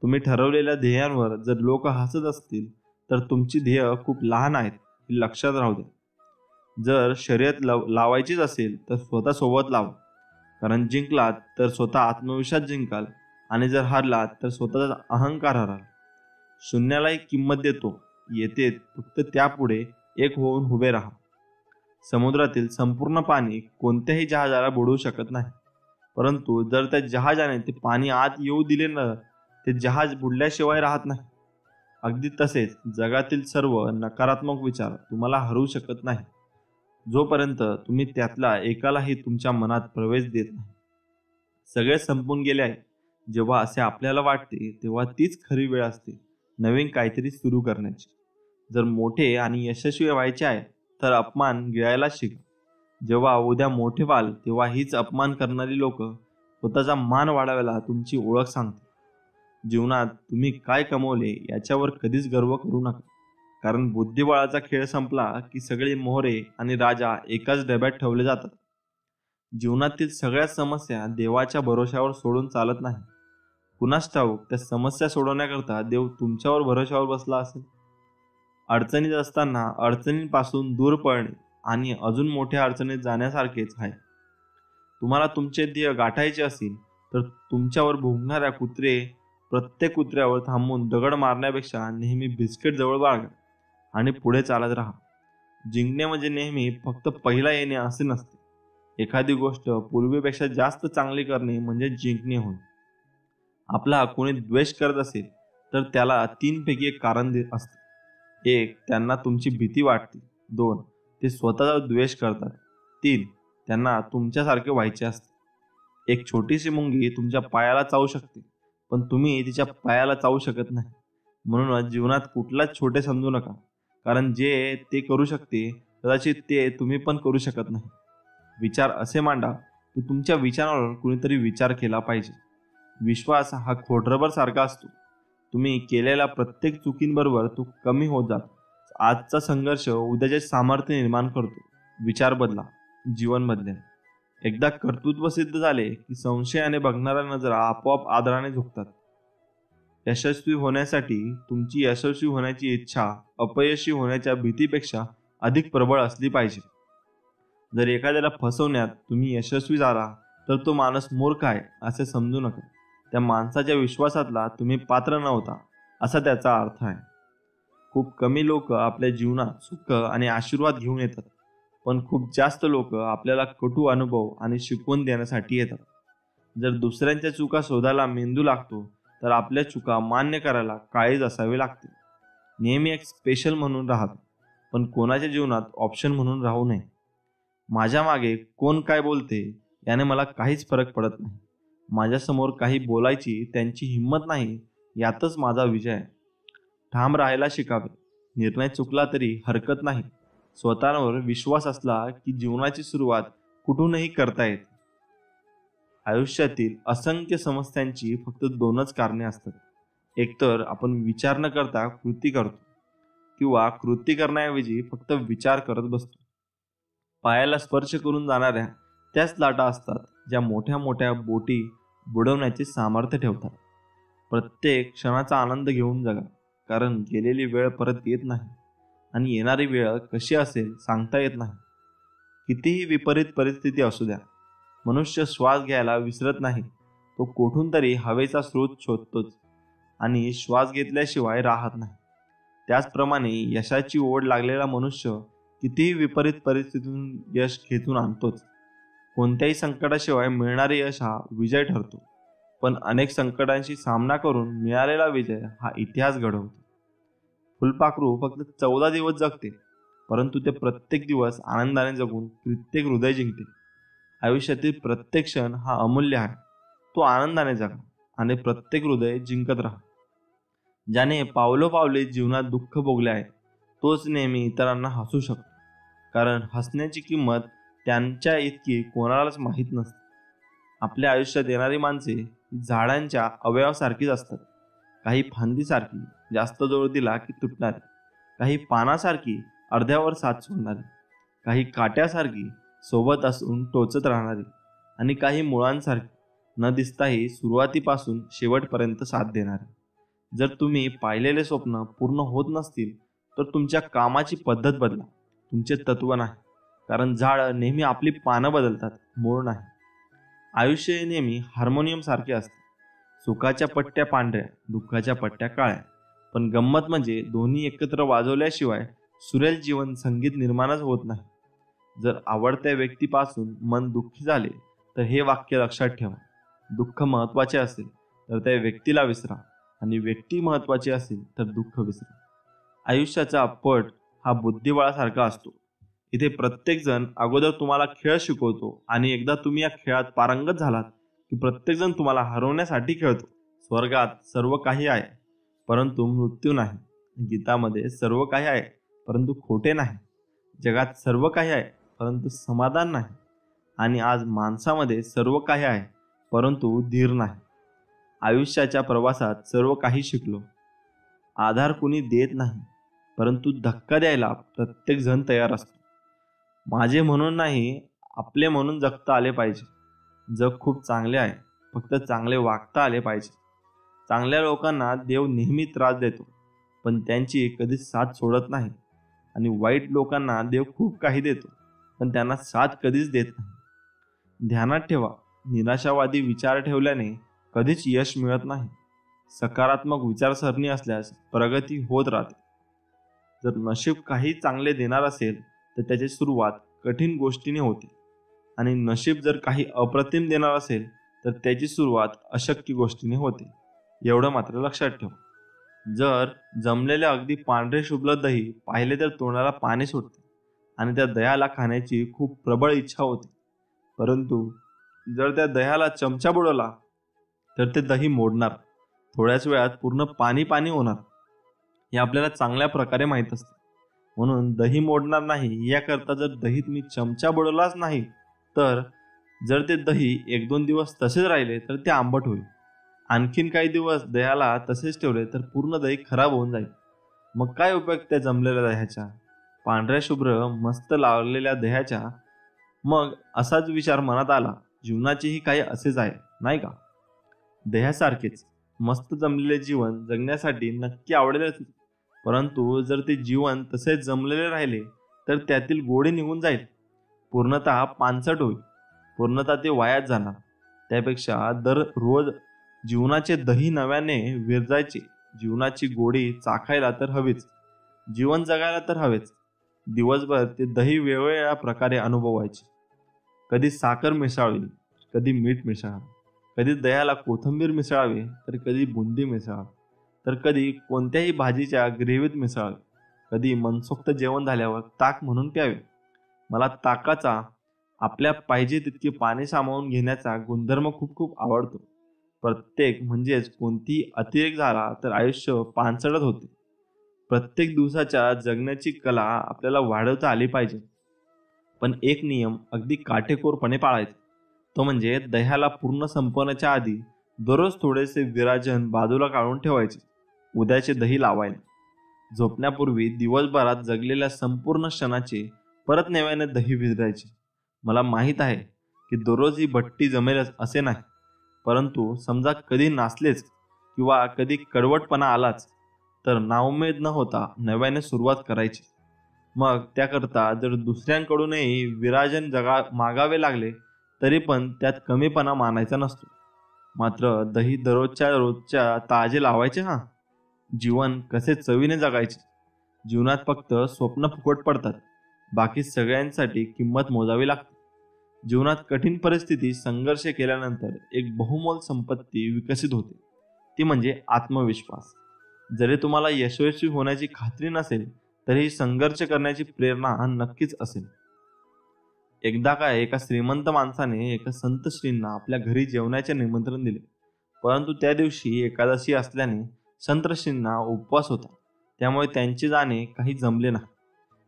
तुम्ही ठरवलेल्या ध्येयांवर जर लोक हसत असतील तर तुमची ध्येय खूप लहान आहेत हे लक्षात राहू द्या. जर शर्यत लावायचीच असेल तर स्वतःसोबत लावा, कारण जिंकलात तर स्वतः आत्मविश्वास जिंकाल, आणि जर हारलात तर स्वतःचा अहंकार हराल. शून्यालाही किंमत देतो येते, फक्त त्यापुढे एक होऊन उभे राहा. समुद्रातील संपूर्ण पाणी कोणत्याही जहाजाला बुडवू शकत नाही, परंतु जर त्या जहाजाने ते पाणी आत येऊ दिले न, ते जहाज बुडल्याशिवाय राहत नाही. अगदी तसेच जगातील सर्व नकारात्मक विचार तुम्हाला हरवू शकत नाही, जोपर्यंत तुम्ही त्यातला एकालाही तुमच्या मनात प्रवेश देत नाही. सगळे संपून गेले आहे जेव्हा असे आपल्याला वाटते, तेव्हा तीच खरी वेळ असते नवीन काहीतरी सुरू करण्याची. जर मोठे आणि यशस्वी व्हायचे आहे तर अपमान गिळायला शिका. जेव्हा उद्या मोठे व्हाल तेव्हा हीच अपमान करणारी लोक स्वतःचा मान वाढवायला तुमची ओळख सांगते. जीवनात तुम्ही काय कमवले याच्यावर कधीच गर्व करू नका, कारण बुद्धिबळाचा खेळ संपला की सगळे मोहरे आणि राजा एकाच डब्यात ठेवले जातात. जीवनातील सगळ्या समस्या देवाच्या भरोशावर सोडून चालत नाही. कुणास ठाऊक त्या समस्या सोडवण्याकरता देव तुमच्यावर भरोशावर बसला असेल. अडचणीत असताना अडचणींपासून दूर पळणे आणि अजून मोठ्या अडचणीत जाण्यासारखेच आहे. तुम्हाला तुमचे ध्येय गाठायचे असेल तर तुमच्यावर भुंकणाऱ्या प्रत्येक कुत्र्यावर थांबून दगड मारण्यापेक्षा नेहमी बिस्किट जवळ बाळगा आणि पुढे चालत राहा. जिंकणे म्हणजे नेहमी फक्त पहिला येणे असे नसते. एखादी गोष्ट पूर्वीपेक्षा जास्त चांगली करणे म्हणजे जिंकणे होय. आपला कोणी द्वेष करत असेल तर त्याला 3 पैकी एक कारण असते. 1. त्यांना तुमची भीती वाटते. 2. ते स्वतःचा द्वेष करतात. 3. त्यांना तुमच्यासारखे व्हायचे असते. एक छोटीशी मुंगी तुमच्या पायाला चावू शकते, पण तुम्ही तिच्या पायाला चावू शकत नाही. म्हणूनच जीवनात कुठलाच छोटे समजू नका, कारण जे ते करू शकते कदाचित ते तुम्ही पण करू शकत नाही. विचार असे मांडा की तुमच्या विचारावर कुणीतरी विचार केला पाहिजे. विश्वास हा खोडरबर सारखा असतो. तुम्ही केलेल्या प्रत्येक चुकींबरोबर तो कमी होत जातो. आजचा संघर्ष उद्याचे सामर्थ्य निर्माण करतो. विचार बदला, जीवन बदलेल. एकदा कर्तृत्व सिद्ध झाले की संशयाने बघणाऱ्या नजरा आपोआप आदराने झुकतात. यशस्वी होण्यासाठी तुमची यशस्वी होण्याची इच्छा अपयशी होण्याच्या भीतीपेक्षा अधिक प्रबळ असली पाहिजे. जर एखाद्याला फसवण्यात तुम्ही यशस्वी झाला तर तो माणूस मूर्ख आहे असे समजू नका. त्या माणसाच्या विश्वासातला तुम्ही पात्र नव्हता असा त्याचा अर्थ आहे. खूप कमी लोक आपल्या जीवनात सुख आणि आशीर्वाद घेऊन येतात, पण खूप जास्त लोक आपल्याला कटू अनुभव आणि शिकवून देण्यासाठी येतात. जर दुसऱ्यांच्या चुका शोधायला मेंदू लागतो तर आपल्या चुका मान्य करायला काळीज असावी लागते. नेहमी एक स्पेशल म्हणून राहत, पण कोणाच्या जीवनात ऑप्शन म्हणून राहू नये. माझ्या मागे कोण काय बोलते याने मला काहीच फरक पडत नाही. माझ्यासमोर काही बोलायची त्यांची हिंमत नाही, यातच माझा विजय आहे. ठाम राहायला शिकावे. निर्णय चुकला तरी हरकत नाही. स्वतःवर विश्वास असला की जीवनाची सुरुवात कुठूनही करता येते. आयुष्यातील असंख्य समस्यांची फक्त दोनच कारणे असतात. एकतर आपण विचार न करता कृती करतो, किंवा कृती करण्याऐवजी फक्त विचार करत बसतो. पायाला स्पर्श करून जाणाऱ्या त्याच लाटा असतात ज्या मोठ्या मोठ्या बोटी बुडवण्याचे सामर्थ्य ठेवतात. प्रत्येक क्षणाचा आनंद घेऊन जगा, कारण गेलेली वेळ परत येत नाही आणि येणारी वेळ कशी असेल सांगता येत नाही. कितीही विपरीत परिस्थिती असू द्या, मनुष्य श्वास घ्यायला विसरत नाही. तो कोठून तरी हवेचा स्रोत शोधतोच आणि श्वास घेतल्याशिवाय राहत नाही. त्याचप्रमाणे यशाची ओढ लागलेला मनुष्य कितीही विपरीत परिस्थितीतून यश खेचून आणतोच. कोणत्याही संकटाशिवाय मिळणारे यश हा विजय ठरतो, पण अनेक संकटांशी सामना करून मिळालेला विजय हा इतिहास घडवतो. फुलपाखरू फक्त 14 दिवस जगते, परंतु ते प्रत्येक दिवस आनंदाने जगून प्रत्येक हृदय जिंकते. आयुष्यातील प्रत्येक क्षण हा अमूल्य आहे. तो आनंदाने जगा आणि प्रत्येक हृदय जिंकत राहा. ज्याने पावलोपावले जीवनात दुःख भोगले आहे, तोच नेहमी इतरांना हसू शकतो, कारण हसण्याची किंमत त्यांच्या इतकी कोणालाच माहीत नसते. आपल्या आयुष्यात येणारी माणसे ही झाडांच्या अवयवासारखीच असतात. काही फांदीसारखी जास्त जोर दिला की तुटणारी, काही पानासारखी अर्ध्यावर साथ सोडणारी, काही काट्यासारखी सोबत असून टोचत राहणारी, आणि काही मुळांसारखी न दिसताही सुरुवातीपासून शेवटपर्यंत साथ देणारी. जर तुम्ही पाहिलेले स्वप्न पूर्ण होत नसतील तर तुमच्या कामाची पद्धत बदला, तुमचे तत्व नाही. कारण झाड नेहमी आपली पानं बदलतात, मूळ नाही. आयुष्य हे नेहमी हार्मोनियम सारखे असते. सुखाच्या पट्ट्या पांढऱ्या, दुःखाच्या पट्ट्या काळ्या, पण गंमत म्हणजे दोन्ही एकत्र वाजवल्याशिवाय सुरेल जीवन संगीत निर्माणच होत नाही. जर आवडत्या व्यक्तीपासून मन दुःखी झाले तर हे वाक्य लक्षात ठेवा: दुःख महत्वाचे असेल तर त्या व्यक्तीला विसरा, आणि व्यक्ती महत्वाची असेल तर दुःख विसरा. आयुष्याचा पट हा बुद्धिबळासारखा असतो. इथे प्रत्येक जण अगोदर तुम्हाला खेळ शिकवतो, आणि एकदा तुम्ही या खेळात पारंगत झालात की प्रत्येक जण तुम्हाला हरवण्यासाठी खेळतो. स्वर्गात सर्व काही आहे, परंतु मृत्यू नाही. गीतामध्ये सर्व काही आहे, परंतु खोटे नाही. जगात सर्व काही आहे, परंतु समाधान नाही. आणि आज माणसामध्ये सर्व काही आहे, परंतु धीर नाही. आयुष्याच्या प्रवासात सर्व काही शिकलो. आधार कुणी देत नाही, परंतु धक्का द्यायला प्रत्येक जण तयार असतो. माझे म्हणून नाही, आपले म्हणून जगता आले पाहिजे. जग खूप चांगले आहे, फक्त चांगले वागता आले पाहिजे. चांगल्या लोकांना देव नेहमी त्रास देतो, पण त्यांची कधीच साथ सोडत नाही. आणि वाईट लोकांना देव खूप काही देतो, पण त्यांना साथ कधीच देत नाही. ध्यानात ठेवा, निराशावादी विचार ठेवल्याने कधीच यश मिळत नाही. सकारात्मक विचारसरणी असल्यास प्रगती होत राहते. जर नशीब काही चांगले देणार असेल तर त्याची सुरुवात कठीण गोष्टीने होते, आणि नशीब जर काही अप्रतिम देणार असेल तर त्याची सुरुवात अशक्य गोष्टीने होते. एवढं मात्र लक्षात ठेवा. जर जमलेले अगदी पांढरे शुभ्र दही पाहिले तर तोंडाला पाणी सुटते, आणि त्या दह्याला खाण्याची खूप प्रबळ इच्छा होते. परंतु जर त्या दह्याला चमचा बुडवला तर ते दही मोडणार, थोड्याच वेळात पूर्ण पाणी पाणी होणार. हे आपल्याला चांगल्या प्रकारे माहीत असते. म्हणून दही मोडणार नाही याकरता जर दहीत मी चमचा बुडवलाच नाही, तर जर ते दही 1-2 दिवस तसेच राहिले तर ते आंबट होईल. आणखीन काही दिवस दह्याला तसेच ठेवले तर पूर्ण दही खराब होऊन जाईल. मग काय उपयोग त्या जमलेल्या दह्याच्या, पांढऱ्या शुभ्र मस्त लावलेल्या दह्याच्या? मग असाच विचार मनात आला, जीवनाचेही काही असेच आहे, नाही का? दह्यासारखेच मस्त जमलेले जीवन जगण्यासाठी नक्की आवडेलच, परंतु जर ते जीवन तसेच जमलेले राहिले तर त्यातील गोडी निघून जाईल, पूर्णतः पानसट होईल, पूर्णतः ते वायाच जाणार. त्यापेक्षा दररोज जीवनाचे दही नव्याने विरजायचे. जीवनाची गोडी चाखायला तर हवीच, जीवन जगायला तर हवेच. दिवसभर ते दही वेगवेगळ्या प्रकारे अनुभवायचे. कधी साखर मिसळावी, कधी मीठ मिसळावे, कधी दह्याला कोथिंबीर मिसळावे, तर कधी बुंदी मिसळावी, तर कधी कोणत्याही भाजीच्या ग्रेव्हीत मिसळावे, कधी मनसोक्त जेवण झाल्यावर ताक म्हणून प्यावे. मला ताकाचा आपल्या पाहिजे तितके पाणी सामावून घेण्याचा गुणधर्म खूप खूप आवडतो. प्रत्येक म्हणजेच कोणतीही अतिरेक झाला तर आयुष्य पानसटत होते. प्रत्येक दिवसाच्या जगण्याची कला आपल्याला वाढवता आली पाहिजे. पण एक नियम अगदी काटेकोरपणे पाळायचा. तो म्हणजे दह्याला पूर्ण संपवण्याच्या आधी दररोज थोडेसे विराजन बाजूला काढून ठेवायचे. उद्याचे दही लावायला. झोपण्यापूर्वी दिवसभरात जगलेल्या संपूर्ण क्षणाचे परत नव्याने दही विरहायचे. मला माहीत आहे की दररोज ही भट्टी जमेलच असे नाही. परंतु समजा कधी नासलेच किंवा कधी कडवटपणा आलाच तर नाउमेद न होता नव्याने सुरुवात करायची. मग त्याकरता जर दुसऱ्यांकडूनही विराजन मागावे लागले तरी पण त्यात कमीपणा मानायचा नसतो. मात्र दही रोजच्या ताजे लावायचे. जीवन कसे चवीने जगायचे. जीवनात फक्त स्वप्न फुकट पडतात. बाकी सगळ्यांसाठी किंमत मोजावी लागते. जीवनात कठीण परिस्थिती संघर्ष केल्यानंतर एक बहुमोल संपत्ती विकसित होते. ती म्हणजे आत्मविश्वास. जरी तुम्हाला यशस्वी होण्याची खात्री नसेल तरी संघर्ष करण्याची प्रेरणा नक्कीच असेल. एकदा काय एका श्रीमंत माणसाने एका संत श्रींना आपल्या घरी जेवण्याचे निमंत्रण दिले. परंतु त्या दिवशी एकादशी असल्याने संत श्रींना उपवास होता. त्यामुळे त्यांचे जाणे काही जमले नाही.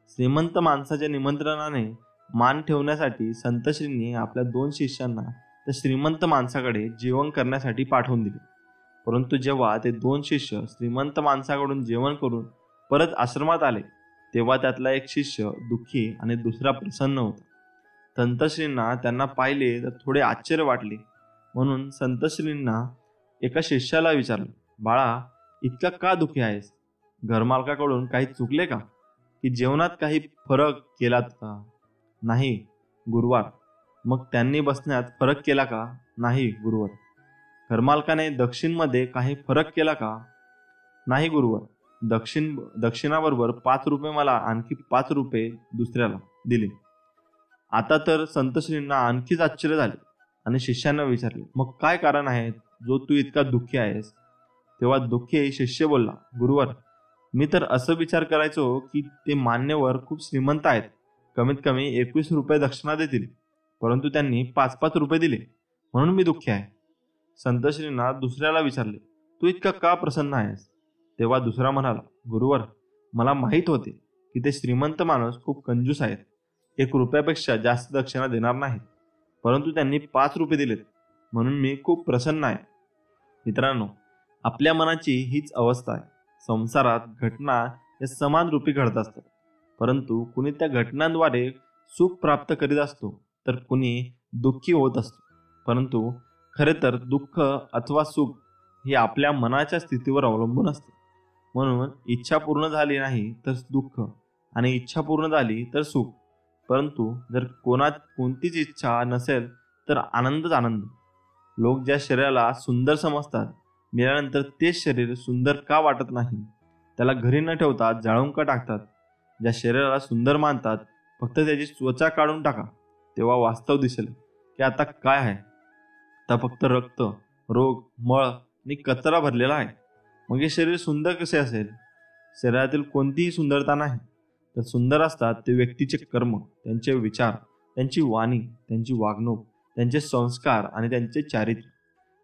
श्रीमंत माणसाच्या निमंत्रणाने मान ठेवण्यासाठी संतश्रींनी आपल्या 2 शिष्यांना त्या श्रीमंत माणसाकडे जेवण करण्यासाठी पाठवून दिले. परंतु जेव्हा ते 2 शिष्य श्रीमंत माणसाकडून जेवण करून परत आश्रमात आले तेव्हा त्यातला एक शिष्य दुःखी आणि दुसरा प्रसन्न होता. संतश्रींना त्यांना पाहिले तर थोडे आश्चर्य वाटले. म्हणून संतश्रींना एका शिष्याला विचारले, बाळा, इतका का दुःखी आहेस? घरमालकाकडून काही चुकले का? की जेवणात काही फरक केलात का? नाही गुरुवार. मग त्यांनी बसण्यात फरक केला का? नाही गुरुवार. घरमालकाने दक्षिणमध्ये काही फरक केला का? नाही गुरुवार. दक्षिणाबरोबर 5 रुपये मला आणखी 5 रुपये दुसऱ्याला दिले. आता तर संतश्रींना आणखीच आश्चर्य झाले आणि शिष्यांना विचारले, मग काय कारण आहे जो तू इतका दुःखी आहेस? तेव्हा दुःखी शिष्य बोलला, गुरुवार, मी तर असं विचार करायचो की ते मान्यवर खूप श्रीमंत आहेत, कमीत कमी 21 रुपये दक्षिणा देतील, परंतु त्यांनी 5-5 रुपये दिले, म्हणून मी दुःखी आहे. संतश्रींना दुसऱ्याला विचारले, तू इतका का प्रसन्न आहेस? तेव्हा दुसरा म्हणाला, गुरुवार, मला माहीत होते की ते श्रीमंत माणूस खूप कंजूस आहेत, 1 रुपयापेक्षा जास्त दक्षिणा देणार नाहीत, परंतु त्यांनी 5 रुपये दिलेत, म्हणून मी खूप प्रसन्न आहे. मित्रांनो, आपल्या मनाची हीच अवस्था आहे. संसारात घटना या समान रूपी घडत असतात, परंतु कुणी त्या घटनांद्वारे सुख प्राप्त करीत असतो तर कुणी दुःखी होत असतो. परंतु खरे तर दुःख अथवा सुख हे आपल्या मनाच्या स्थितीवर अवलंबून असते. म्हणून इच्छा पूर्ण झाली नाही तर दुःख आणि इच्छा पूर्ण झाली तर सुख. परंतु जर कोणात कोणतीच इच्छा नसेल तर आनंदच आनंद. लोक ज्या शरीराला सुंदर समजतात मेल्यानंतर तेच शरीर सुंदर का वाटत नाही, त्याला घरी न ठेवता जाळून का टाकतात. ज्या शरीराला सुंदर मानतात फक्त त्याची त्वचा काढून टाका, तेव्हा वास्तव दिसेल की आता काय आहे. आता फक्त रक्त, रोग, मळ आणि कचरा भरलेला आहे. मग हे शरीर सुंदर कसे असेल? शरीरातील कोणतीही सुंदरता नाही. तर सुंदर असतात ते व्यक्तीचे कर्म, त्यांचे विचार, त्यांची वाणी, त्यांची वागणूक, त्यांचे संस्कार आणि त्यांचे चारित्र्य.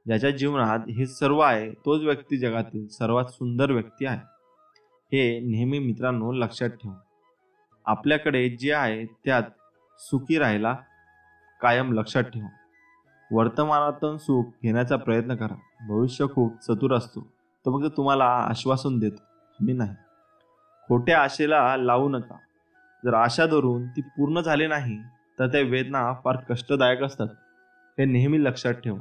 ज्याच्या जीवनात हे सर्व आहे तोच व्यक्ती जगातील सर्वात सुंदर व्यक्ती आहे. हे नेहमी मित्रांनो लक्षात ठेवा. आपल्याकडे जे आहे त्यात सुखी राहायला कायम लक्षात ठेवा. वर्तमानातून सुख घेण्याचा प्रयत्न करा. भविष्य खूप चतुर असतो, तो फक्त तुम्हाला आश्वासन देतो, मी नाही. खोट्या आशेला लावू नका. जर आशा धरून ती पूर्ण झाली नाही तर त्या वेदना फार कष्टदायक असतात, हे नेहमी लक्षात ठेवा.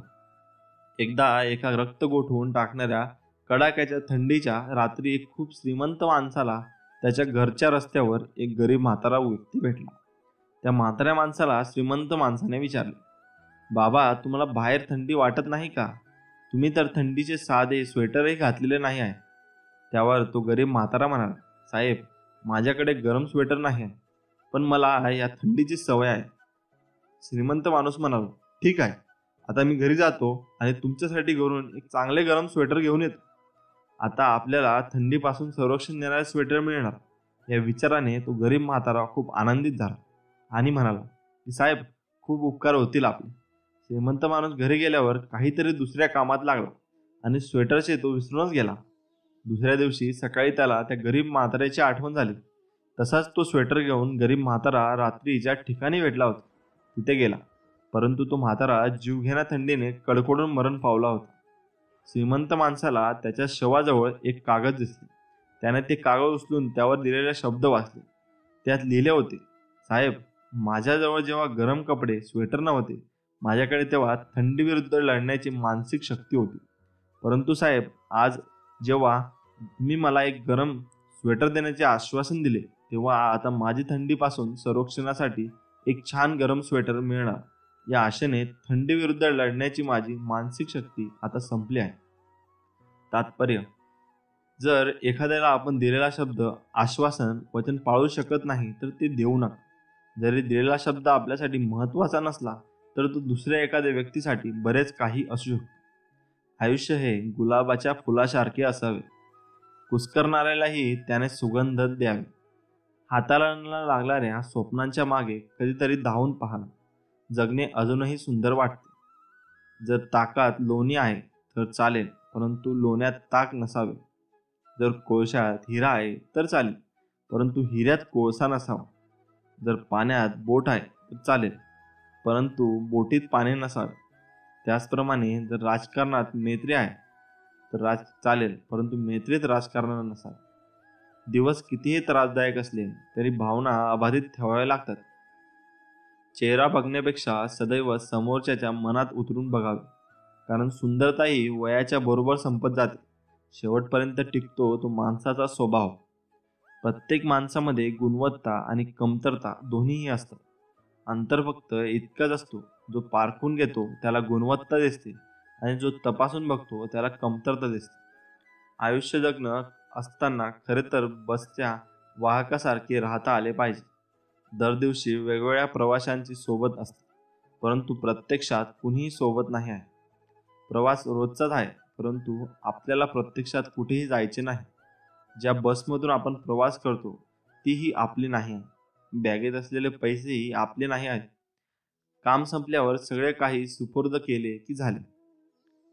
एकदा एका रक्त गोठवून टाकणाऱ्या कडाक्याच्या थंडीच्या रात्री एक खूप श्रीमंत माणसाला त्याच्या घरच्या रस्त्यावर एक गरीब म्हातारा व्यक्ती भेटला. त्या म्हाताऱ्या माणसाला श्रीमंत माणसाने विचारले, बाबा, तुम्हाला बाहेर थंडी वाटत नाही का? तुम्ही तर थंडीचे साधे स्वेटरही घातलेले नाही आहे. त्यावर तो गरीब म्हातारा म्हणाला, साहेब, माझ्याकडे गरम स्वेटर नाही आहे, पण मला या थंडीची सवय आहे. श्रीमंत माणूस म्हणाला, ठीक आहे, आता मी घरी जातो आणि तुमच्यासाठी घरून एक चांगले गरम स्वेटर घेऊन येतो. आता आपल्याला थंडीपासून संरक्षण देणारे स्वेटर मिळणार. या विचाराने तो गरीब म्हातारा खूप आनंदित झाला आणि म्हणाला की साहेब, खूप उपकार होतील आपले. श्रीमंत माणूस घरी गेल्यावर काहीतरी दुसऱ्या कामात लागला आणि स्वेटरचे तो विसरूनच गेला. दुसऱ्या दिवशी सकाळी त्याला त्या गरीब म्हाताऱ्याची आठवण झाली. तसाच तो स्वेटर घेऊन गरीब म्हातारा रात्री ज्या ठिकाणी भेटला होता तिथे गेला. परंतु तो म्हातारा जीवघेण्या थंडीने कडकडून मरण पावला होता. श्रीमंत माणसाला त्याच्या शवाजवळ एक कागद दिसले. त्याने ते कागद उचलून त्यावर दिलेले शब्द वाचले. त्यात लिहिले होते, साहेब, माझ्याजवळ जेव्हा गरम कपडे स्वेटर नव्हते, माझ्याकडे तेव्हा थंडीविरुद्ध लढण्याची मानसिक शक्ती होती. परंतु साहेब, आज जेव्हा तुम्ही मला एक गरम स्वेटर देण्याचे आश्वासन दिले, तेव्हा आता माझी थंडीपासून संरक्षणासाठी एक छान गरम स्वेटर मिळणार या आशेने थंडीविरुद्ध लढण्याची माझी मानसिक शक्ती आता संपली आहे. तात्पर्य: जर एखाद्याला आपण दिलेला शब्द, आश्वासन, वचन पाळू शकत नाही तर ते देऊ नका. जरी दिलेला शब्द आपल्यासाठी महत्त्वाचा नसला तर तो दुसऱ्या एखाद्या व्यक्तीसाठी बरेच काही असू शकतो. आयुष्य हे गुलाबाच्या फुलासारखे असावे. कुस्करणाऱ्यालाही त्याने सुगंध द्यावे. हाताला न लागणाऱ्या स्वप्नांच्या मागे कधीतरी धावून पाहावे. जगणे अजूनही सुंदर वाटते. जर ताकात लोणी आहे तर चालेल, परंतु लोण्यात ताक नसावे. जर कोळशात हिरा आहे तर चालेल, परंतु हिऱ्यात कोळसा नसावा. जर पाण्यात बोट आहे तर चालेल, परंतु बोटीत पाणी नसावे. त्याचप्रमाणे जर राजकारणात मैत्री आहे तर चालेल, परंतु मैत्रीत राजकारण नसावे. दिवस कितीही त्रासदायक असले तरी भावना अबाधित ठेवाव्या लागतात. चेहरा बघण्यापेक्षा सदैव समोरच्याच्या मनात उतरून बघावे, कारण सुंदरता ही वयाच्या बरोबर संपत जाते. शेवटपर्यंत टिकतो तो माणसाचा स्वभाव. प्रत्येक माणसामध्ये गुणवत्ता आणि कमतरता दोन्हीही असतात. अंतर फक्त इतकंच असतो, जो पारखून घेतो त्याला गुणवत्ता दिसते आणि जो तपासून बघतो त्याला कमतरता दिसते. आयुष्य जगणं असताना खरे तर बसच्या वाहकासारखे राहता आले पाहिजे. दर दिवशी वेगवेगळ्या प्रवाशांची सोबत असते, परंतु प्रत्यक्षात कुणीही सोबत नाही आहे. प्रवास रोजचाच आहे, परंतु आपल्याला प्रत्यक्षात कुठेही जायचे नाही. ज्या बसमधून आपण प्रवास करतो तीही आपली नाही आहे. बॅगेत असलेले पैसेही आपले नाही आहेत. काम संपल्यावर सगळे काही सुपूर्द केले की झाले.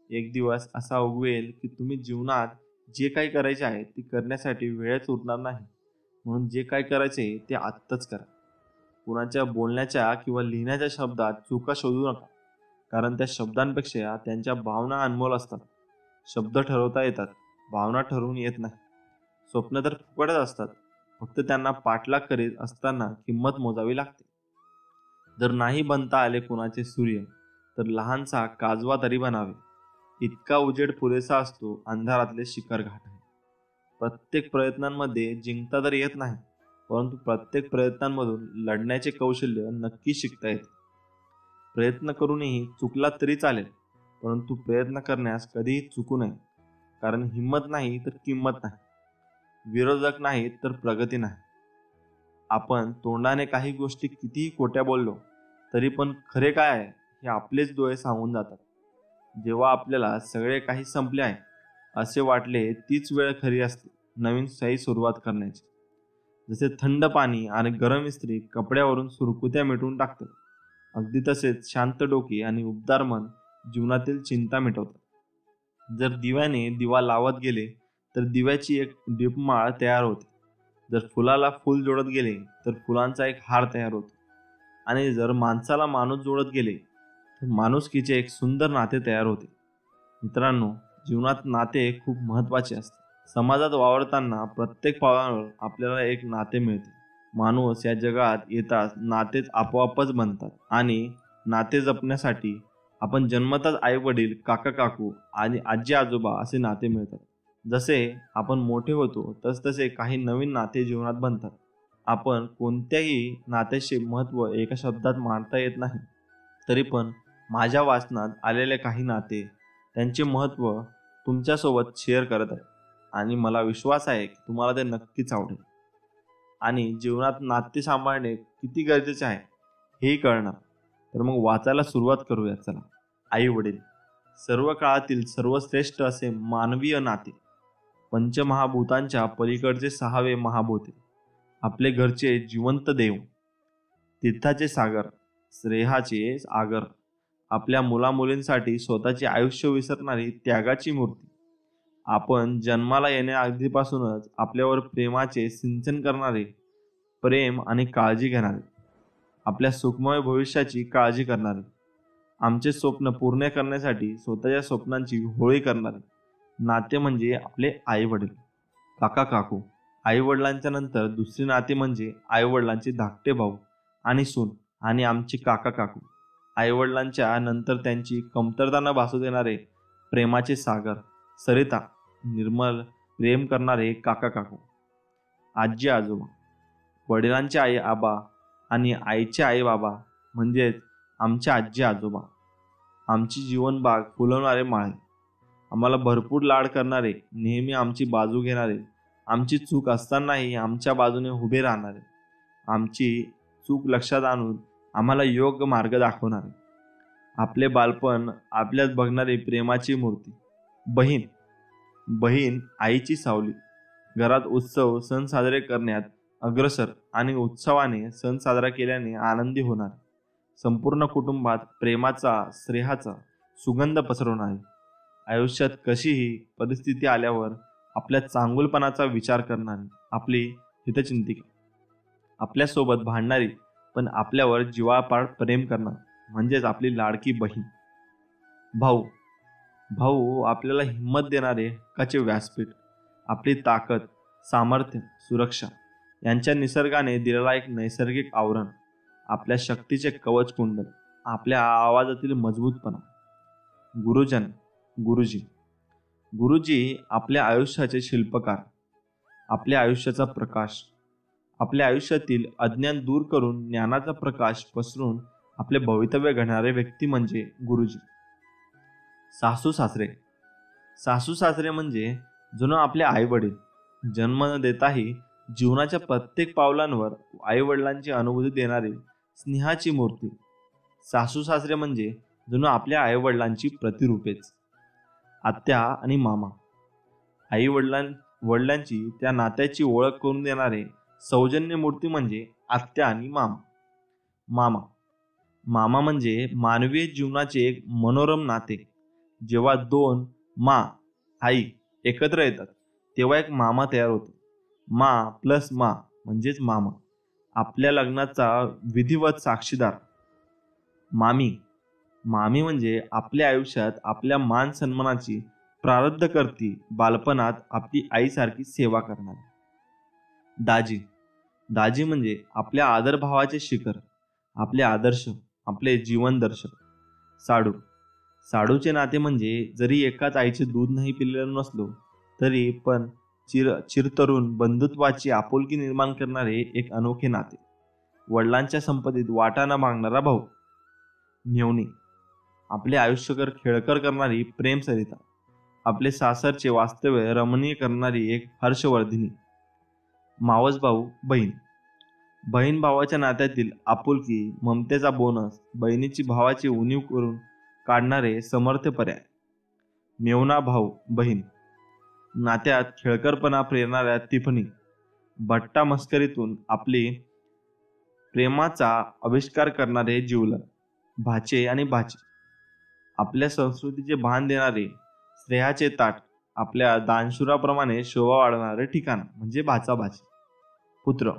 एक दिवस असा उगवेल की तुम्ही जीवनात जे काही करायचे आहे ते करण्यासाठी वेळच उरणार नाही. म्हणून जे काही करायचे ते आत्ताच करा. कुणाच्या बोलण्याच्या किंवा लिहिण्याच्या शब्दात चुका शोधू नका, कारण त्या शब्दांपेक्षा त्यांच्या भावना अनमोल असतात. शब्द ठरवता येतात, भावना ठरवून येत नाही. स्वप्न तर फुकटच असतात, फक्त त्यांना पाठलाग करीत असताना किंमत मोजावी लागते. जर नाही बनता आले कुणाचे सूर्य, तर लहानसा काजवा तरी बनावे. इतका उजेड पुरेसा असतो अंधारातले शिखर गाठायला. प्रत्येक प्रयत्नांमध्ये जिंकता तर येत नाही, परंतु प्रत्येक प्रयत्नांमधून लढण्याचे कौशल्य नक्की शिकता येते. प्रयत्न करूनही चुकला तरी चालेल, परंतु प्रयत्न करण्यास कधीही चुकू नये, कारण हिंमत नाही तर किंमत नाही, विरोधक नाही तर प्रगती नाही. आपण तोंडाने काही गोष्टी कितीही खोट्या बोललो तरी पण खरे काय आहे हे आपलेच डोळे सांगून जातात. जेव्हा आपल्याला सगळे काही संपले आहे असे वाटले, तीच वेळ खरी असते नवीन सही सुरुवात करण्याची. जसे थंड पाणी आणि गरम इस्त्री कपड्यावरून सुरकुत्या मिटवून टाकतात, अगदी तसेच शांत डोके आणि उबदार मन जीवनातील चिंता मिटवतात. जर दिव्याने दिवा लावत गेले तर दिव्याची एक दीपमाळ तयार होते. जर फुलाला फूल जोडत गेले तर फुलांचा एक हार तयार होतो. आणि जर माणसाला माणूस जोडत गेले तर माणुसकीचे एक सुंदर नाते तयार होते. मित्रांनो, जीवनात नाते खूप महत्त्वाचे असते. समाजात वावरताना प्रत्येक पावलावर आपल्याला एक नाते मिळते. माणूस या जगात येताच नातेच आपोआपच बनतात आणि नाते जपण्यासाठी आपण जन्मताच आई वडील, काका काकू आणि आजी आजोबा असे नाते मिळतात. जसे आपण मोठे होतो तसतसे काही नवीन नाते जीवनात बनतात. आपण कोणत्याही नात्याचे महत्त्व एका शब्दात मांडता येत नाही, तरी पण माझ्या वाचनात आलेले काही नाते त्यांचे महत्त्व तुमच्यासोबत शेअर करत आहे आणि मला विश्वास आहे की तुम्हाला ते नक्कीच आवडेल. आणि जीवनात नाते सांभाळणे किती गरजेचे आहे हेही कळणार. तर मग वाचायला सुरुवात करूया. चला. आई वडील, सर्व काळातील सर्वश्रेष्ठ असे मानवीय नाते, पंचमहाभूतांच्या पलीकडचे 6वे महाभूते, आपले घरचे जिवंत देव, तीर्थाचे सागर, स्नेहाचे आगर, आपल्या मुलामुलींसाठी स्वतःचे आयुष्य विसरणारी त्यागाची मूर्ती. आपण जन्माला येण्या अगदीपासूनच आपल्यावर प्रेमाचे सिंचन करणारे, प्रेम आणि काळजी घेणारे, आपल्या सुखमय भविष्याची काळजी करणारे, आमचे स्वप्न पूर्ण करण्यासाठी स्वतःच्या स्वप्नांची होळी करणारे नाते म्हणजे आपले आई वडील. काका काकू, आई वडिलांच्या नंतर दुसरे नाते म्हणजे आई वडिलांचे धाकटे भाऊ आणि सून आणि आमचे काका काकू. आई वडिलांच्या नंतर त्यांची कमतरता न भासू देणारे प्रेमाचे सागर, सरिता, निर्मल प्रेम करणारे काका काकू. आजी आजोबा, वडिलांचे आई आबा आणि आईचे आई बाबा म्हणजेच आमचे आजी आजोबा. आमची जीवनबाग फुलवणारे माळे, आम्हाला भरपूर लाड करणारे, नेहमी आमची बाजू घेणारे, आमची चूक असतानाही आमच्या बाजूने उभे राहणारे, आमची चूक लक्षात आणून आम्हाला योग्य मार्ग दाखवणारे, आपले बालपण आपल्यात बघणारी प्रेमाची मूर्ती. बहीण, बहीण आईची सावली, घरात उत्सव सण साजरे करण्यात अग्रसर आणि उत्सवाने सण साजरा केल्याने आनंदी होणार, संपूर्ण कुटुंबात प्रेमाचा स्नेहाचा सुगंध पसरवणारी, आयुष्यात कशीही परिस्थिती आल्यावर आपल्या चांगुलपणाचा विचार करणारी आपली हितचिंतिका, आपल्यासोबत भांडणारी पण आपल्यावर जीवापाड प्रेम करणार म्हणजेच आपली लाडकी बहीण. भाऊ, भाऊ आपल्याला हिंमत देणारे हक्काचे व्यासपीठ, आपली ताकद, सामर्थ्य, सुरक्षा यांच्या निसर्गाने दिलेला एक नैसर्गिक आवरण, आपल्या शक्तीचे कवच कुंडल, आपल्या आवाजातील मजबूतपणा. गुरुजन, गुरुजी, गुरुजी आपल्या आयुष्याचे शिल्पकार, आपल्या आयुष्याचा प्रकाश, आपल्या आयुष्यातील अज्ञान दूर करून ज्ञानाचा प्रकाश पसरून आपले भवितव्य घडणारे व्यक्ती म्हणजे गुरुजी. सासू सासरे, सासू सासरे म्हणजे जणू आपले आई वडील, जन्म न देताही जीवनाच्या प्रत्येक पावलांवर आई वडिलांची अनुभूती देणारी स्नेहाची मूर्ती. सासू सासरे म्हणजे जणू आपल्या आई वडिलांची प्रतिरूपेच. आत्या आणि मामा, आई वडिलांची त्या नात्याची ओळख करून देणारे सौजन्य मूर्ती म्हणजे आत्या आणि मामा. मामा, मामा म्हणजे मानवीय जीवनाचे एक मनोरम नाते. जेव्हा दोन मा आई एकत्र येतात तेव्हा एक मामा तयार होतो. मा प्लस मा म्हणजेच मामा, आपल्या लग्नाचा विधिवत साक्षीदार. मामी, मामी म्हणजे आपल्या आयुष्यात आपल्या मान सन्मानाची प्रारब्ध करती, बालपणात आपली आईसारखी सेवा करणारी. दाजी, दाजी म्हणजे आपल्या आदरभावाचे शिखर, आपले आदर्श, आपले जीवन दर्शक. साडू, साडूचे नाते म्हणजे जरी एकाच आईचे दूध नाही पिलेलं नसलो तरी पण चिरतरुण बंधुत्वाची आपुलकी निर्माण करणारे एक अनोखे नाते. वडिलांच्या संपत्तीत वाटा न मागणारा भाऊ. मेव्हणी, आपले आयुष्यभर खेळकर करणारी प्रेम सरिता, आपले सासरचे वास्तव्य रमणीय करणारी एक हर्षवर्धिनी. मावस भाऊ बहीण, बहीण भावाच्या नात्यातील आपुलकी ममतेचा बोनस, बहिणीची भावाची उणीव करून काढणारे समर्थ पर्याय. मेवना भाऊ बहीण, नात्यात खेळकरपणा प्रेरणाऱ्या तिफणी, भट्टा मस्करीतून आपली प्रेमाचा आविष्कार करणारे जिवलग. भाचे आणि भाची, आपल्या संस्कृतीचे भान देणारे स्नेहाचे ताट, आपल्या दानशुराप्रमाणे शोभा वाढवणारे ठिकाण म्हणजे भाचा भाची. पुत्र,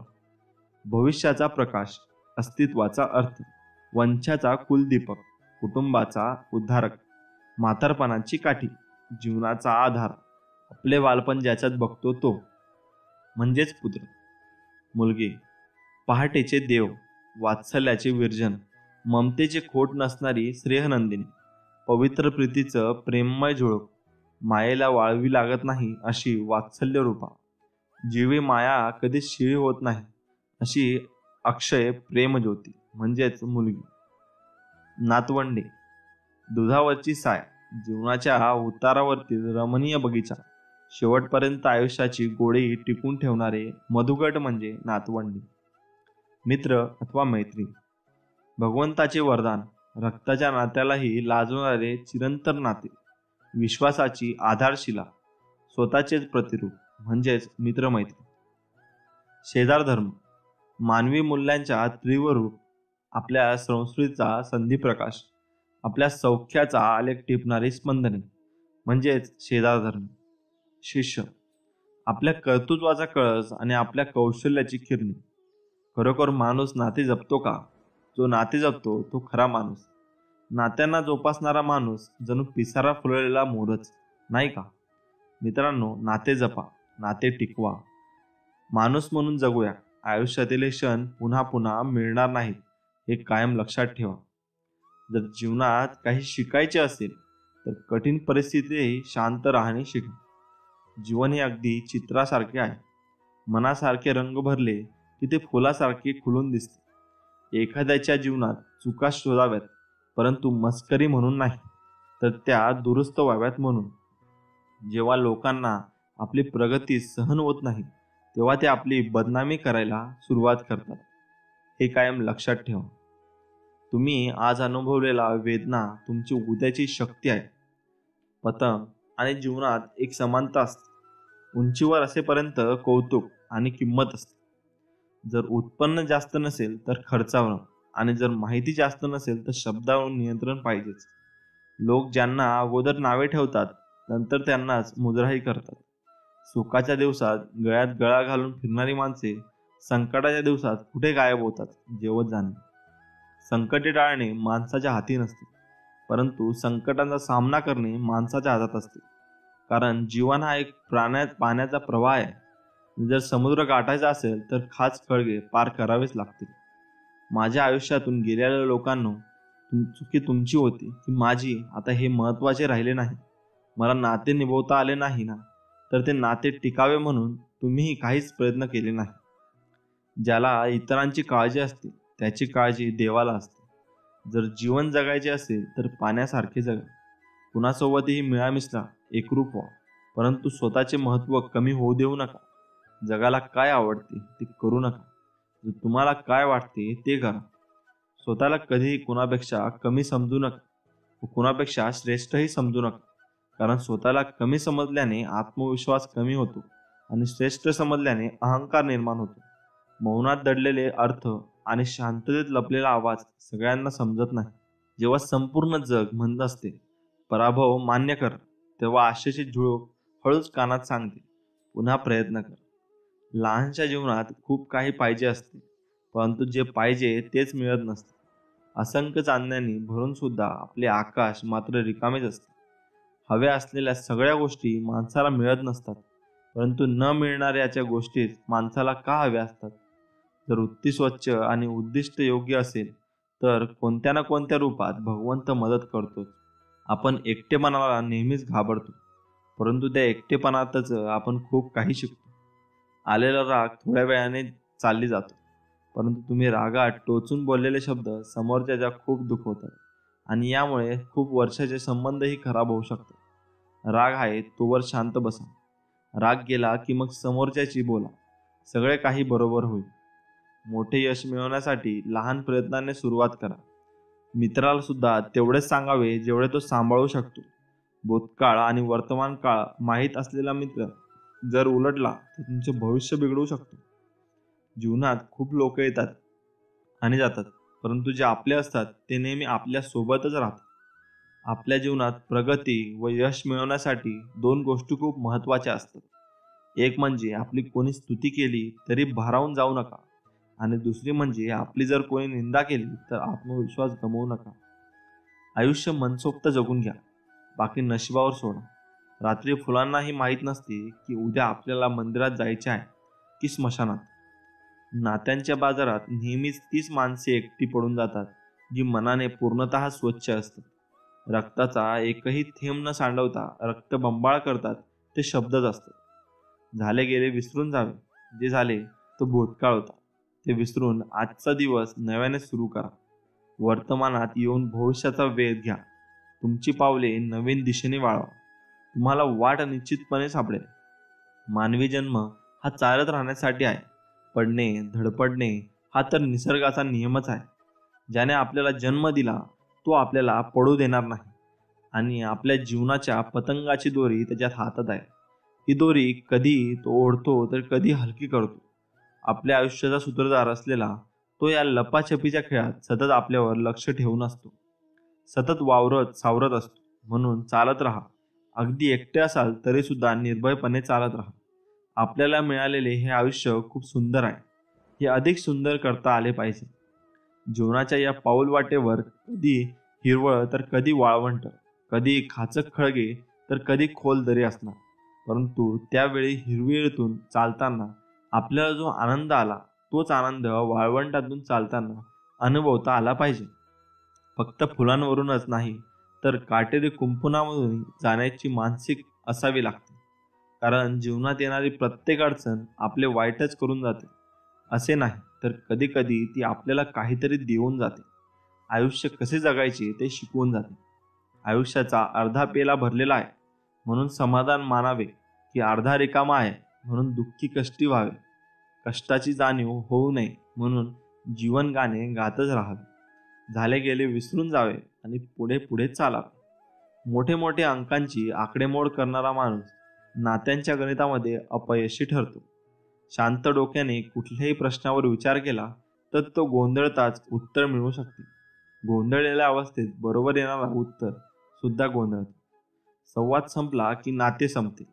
भविष्याचा प्रकाश, अस्तित्वाचा अर्थ, वंशाचा कुलदीपक, कुटुंबाचा उद्धारक, म्हातारपणाची काठी, जीवनाचा आधार, आपले बालपण ज्याच्यात बघतो तो म्हणजेच पुत्र. मुलगी, पहाटेचे देव, वात्सल्याचे विर्जन, ममतेचे खोट नसणारी स्नेहनंदिनी, पवित्र प्रीतीचं प्रेममय झुळूक, मायेला वाळवी लागत नाही अशी वात्सल्य रूपा, जीवी माया कधी शिळी होत नाही अशी अक्षय प्रेमज्योती म्हणजेच मुलगी. नातवंडे, दुधावरची साय, जीवनाच्या उतारावरती रमणीय बगीचा, शेवटपर्यंत आयुष्याची गोडी टिकून ठेवणारे मधुगट म्हणजे नातवंडी. मित्र अथवा मैत्री, भगवंताचे वरदान, रक्ताच्या नात्यालाही लाजवणारे चिरंतर नाते, विश्वासाची आधारशिला, स्वतःचेच प्रतिरूप म्हणजेच मित्रमैत्री. शेजार धर्म, मानवी मूल्यांच्या तीव्र रूप, आपल्या संस्कृतीचा संधिप्रकाश, आपल्या सौख्याचा आलेख टिपणारी स्पंदने म्हणजेच शेजार धर्म. शिष्य आपल्या कर्तृत्वाचा कळस आणि आपल्या कौशल्याची किरणी. खरोखर माणूस नाते जपतो का? जो नाते जपतो तो खरा माणूस. नात्यांना जोपासणारा माणूस जणू पिसारा फुललेला मोरच, नाही का? मित्रांनो, नाते जपा, नाते टिकवा, माणूस म्हणून जगूया. आयुष्यातील हे क्षण पुन्हा पुन्हा मिळणार नाहीत हे कायम लक्षात ठेवा. जर जीवनात काही शिकायचे असेल तर कठीण परिस्थितीतही शांत राहणे शिका. जीवन हे अगदी चित्रासारखे आहे. मनासारखे रंग भरले की ते फुलासारखे खुलून दिसते. एखाद्याच्या जीवनात चुका शोधाव्यात, परंतु मस्करी म्हणून नाही, तर त्या दुरुस्त व्हाव्यात म्हणून. जेव्हा लोकांना आपली प्रगती सहन होत नाही तेव्हा ते आपली बदनामी करायला सुरुवात करतात. हे कायम लक्षात ठेवा. तुम्ही आज अनुभवलेला वेदना तुमची उद्याची शक्ती आहे. पतंग आणि जीवनात एक समानता असते. उंचीवर असेपर्यंत कौतुक आणि किंमत असते. जर उत्पन्न जास्त नसेल तर खर्चावर, आणि जर माहिती जास्त नसेल तर शब्दावर नियंत्रण पाहिजेच. लोक ज्यांना अगोदर नावे ठेवतात नंतर त्यांनाच मुजराही करतात. सुखाच्या दिवसात गळ्यात गळा घालून फिरणारी माणसे संकटाच्या दिवसात कुठे गायब होतात जेवत जाणे. संकटे टाळणे माणसाच्या हाती नसते, परंतु संकटांचा सामना करणे माणसाच्या हातात असते. कारण जीवन हा एक पाण्याचा प्रवाह आहे. जर समुद्र गाठायचा असेल तर खास खळगे पार करावेच लागतील. माझ्या आयुष्यातून गेलेल्या लोकांनो, चुकी तुमची होती की माझी आता हे महत्त्वाचे राहिले नाही. मला नाते निभवता आले नाही ना, तर ते नाते टिकावे म्हणून तुम्हीही काहीच प्रयत्न केले नाही. ज्याला इतरांची काळजी असते त्याची काळजी देवाला असते. जर जीवन जगायचे असेल तर पाण्यासारखे जगा. कुणासोबतही मिळामिसळा, एकरूप व्हा, परंतु स्वतःचे महत्त्व कमी होऊ देऊ नका. जगाला काय आवडते ते करू नका. जर तुम्हाला काय वाटते ते करा. स्वतःला कधीही कुणापेक्षा कमी समजू नका व कुणापेक्षा श्रेष्ठही समजू नका. कारण स्वतःला कमी समजल्याने आत्मविश्वास कमी होतो आणि श्रेष्ठ समजल्याने अहंकार निर्माण होतो. मौनात दडलेले अर्थ आणि शांततेत लपलेला आवाज सगळ्यांना समजत नाही. जेव्हा संपूर्ण जग म्हणत असते पराभव मान्य कर, तेव्हा आशेची झुळूक हळूच कानात सांगते पुन्हा प्रयत्न कर. लहानशा जीवनात खूप काही पाहिजे असते, परंतु जे पाहिजे तेच मिळत नसते. असंख्य चांदण्यांनी भरून सुद्धा आपले आकाश मात्र रिकामेच असते. हव्या असलेल्या सगळ्या गोष्टी माणसाला मिळत नसतात, परंतु न मिळणाऱ्याच्या गोष्टीच माणसाला का हव्या असतात? जर वृत्ती स्वच्छ आणि उद्दिष्ट योग्य असेल तर कोणत्या ना कोणत्या रूपात भगवंत मदत करतोच. आपण एकटेपणाला नेहमीच घाबरतो, परंतु त्या एकटेपणातच आपण खूप काही शिकतो. आलेला राग थोड्या वेळाने चालली जातो, परंतु तुम्ही रागात टोचून बोललेले शब्द समोरच्याच्या खूप दुखवतात आणि यामुळे खूप वर्षाचे संबंधही खराब होऊ शकतात. राग आहे तोवर शांत बसा. राग गेला की मग समोरच्याची बोला. सगळे काही बरोबर होईल. मोठे यश मिळवण्यासाठी लहान प्रयत्नाने सुरुवात करा. मित्राला सुद्धा तेवढेच सांगावे जेवढे तो सांभाळू शकतो. भूतकाळ आणि वर्तमान काळ माहीत असलेला मित्र जर उलटला तर तुमचे भविष्य बिघडू शकतो. जीवनात खूप लोक येतात आणि जातात, परंतु जे आपले असतात ते नेहमी आपल्या सोबतच राहतात. आपल्या जीवनात प्रगती व यश मिळवण्यासाठी दोन गोष्टी खूप महत्त्वाच्या असतात. एक म्हणजे आपली कोणी स्तुती केली तरी भारावून जाऊ नका, आणि दुसरी म्हणजे आपली जर कोणी निंदा केली तर आत्मविश्वास गमावू नका. आयुष्य मनसोक्त जगून घ्या, बाकी नशिबावर सोडा. रात्री फुलांनाही माहीत नसते की उद्या आपल्याला मंदिरात जायचे आहे की स्मशानात. नात्यांच्या बाजारात नेहमीच तीच माणसे एकटी पडून जातात जी मनाने पूर्णतः स्वच्छ असतात. रक्ताचा एकही थेंब न सांडवता रक्त बंबाळ करतात ते शब्दच असतात. झाले गेले विसरून जावे. जे झाले तो भूतकाळ होता, ते विसरून आजचा दिवस नव्याने सुरू करा. वर्तमानात येऊन भविष्याचा वेध घ्या. तुमची पावले नवीन दिशेने वाळवा. तुम्हाला वाट निश्चितपणे सापडेल. मानवी जन्म हा चालत राहण्यासाठी आहे. पडणे, धडपडणे हा तर निसर्गाचा नियमच आहे. ज्याने आपल्याला जन्म दिला तो आपल्याला पडू देणार नाही, आणि आपल्या जीवनाच्या पतंगाची दोरी त्याच्यात हातात आहे. ही दोरी कधी तो ओढतो तर कधी हलकी करतो. आपल्या आयुष्याचा सूत्रधार असलेला तो या लपाछपीच्या खेळात सतत आपल्यावर लक्ष ठेवून असतो, सतत वावरत सावरत असतो. म्हणून चालत राहा. अगदी एकटे असाल तरी सुद्धा निर्भयपणे चालत राहा. आपल्याला मिळालेले हे आयुष्य खूप सुंदर आहे. हे अधिक सुंदर करता आले पाहिजे. जीवनाच्या या पाऊलवाटेवर कधी हिरवळ तर कधी वाळवंट, कधी खाचक खळगे तर कधी खोल दरी असणार. परंतु त्यावेळी हिरवळीतून चालताना आपल्याला जो आनंद आला तोच आनंद वाळवंटातून चालताना अनुभवता आला पाहिजे. फक्त फुलांवरूनच नाही तर काटेरी कुंपणामधून जाण्याची मानसिक असावी लागते. कारण जीवनात येणारी प्रत्येक अडचण आपले वाईटच करून जाते असे नाही, तर कधी कधी ती आपल्याला काहीतरी देऊन जाते. आयुष्य कसे जगायचे ते शिकवून जाते. आयुष्याचा अर्धा पेला भरलेला आहे म्हणून समाधान मानावे, की अर्धा रिकामा आहे म्हणून दुःखी कष्टी व्हावे. कष्टाची जाणीव होऊ नये म्हणून जीवन गाणे गातच राहावे. झाले गेले विसरून जावे आणि पुढे पुढे चालावे. मोठे मोठे अंकांची आकडेमोड करणारा माणूस नात्यांच्या गणितामध्ये अपयशी ठरतो. शांत डोक्याने कुठल्याही प्रश्नावर विचार केला तर तो गोंधळताच उत्तर मिळू शकते. गोंधळलेल्या अवस्थेत बरोबर येणारा उत्तर सुद्धा गोंधळते. संवाद संपला की नाते संपते.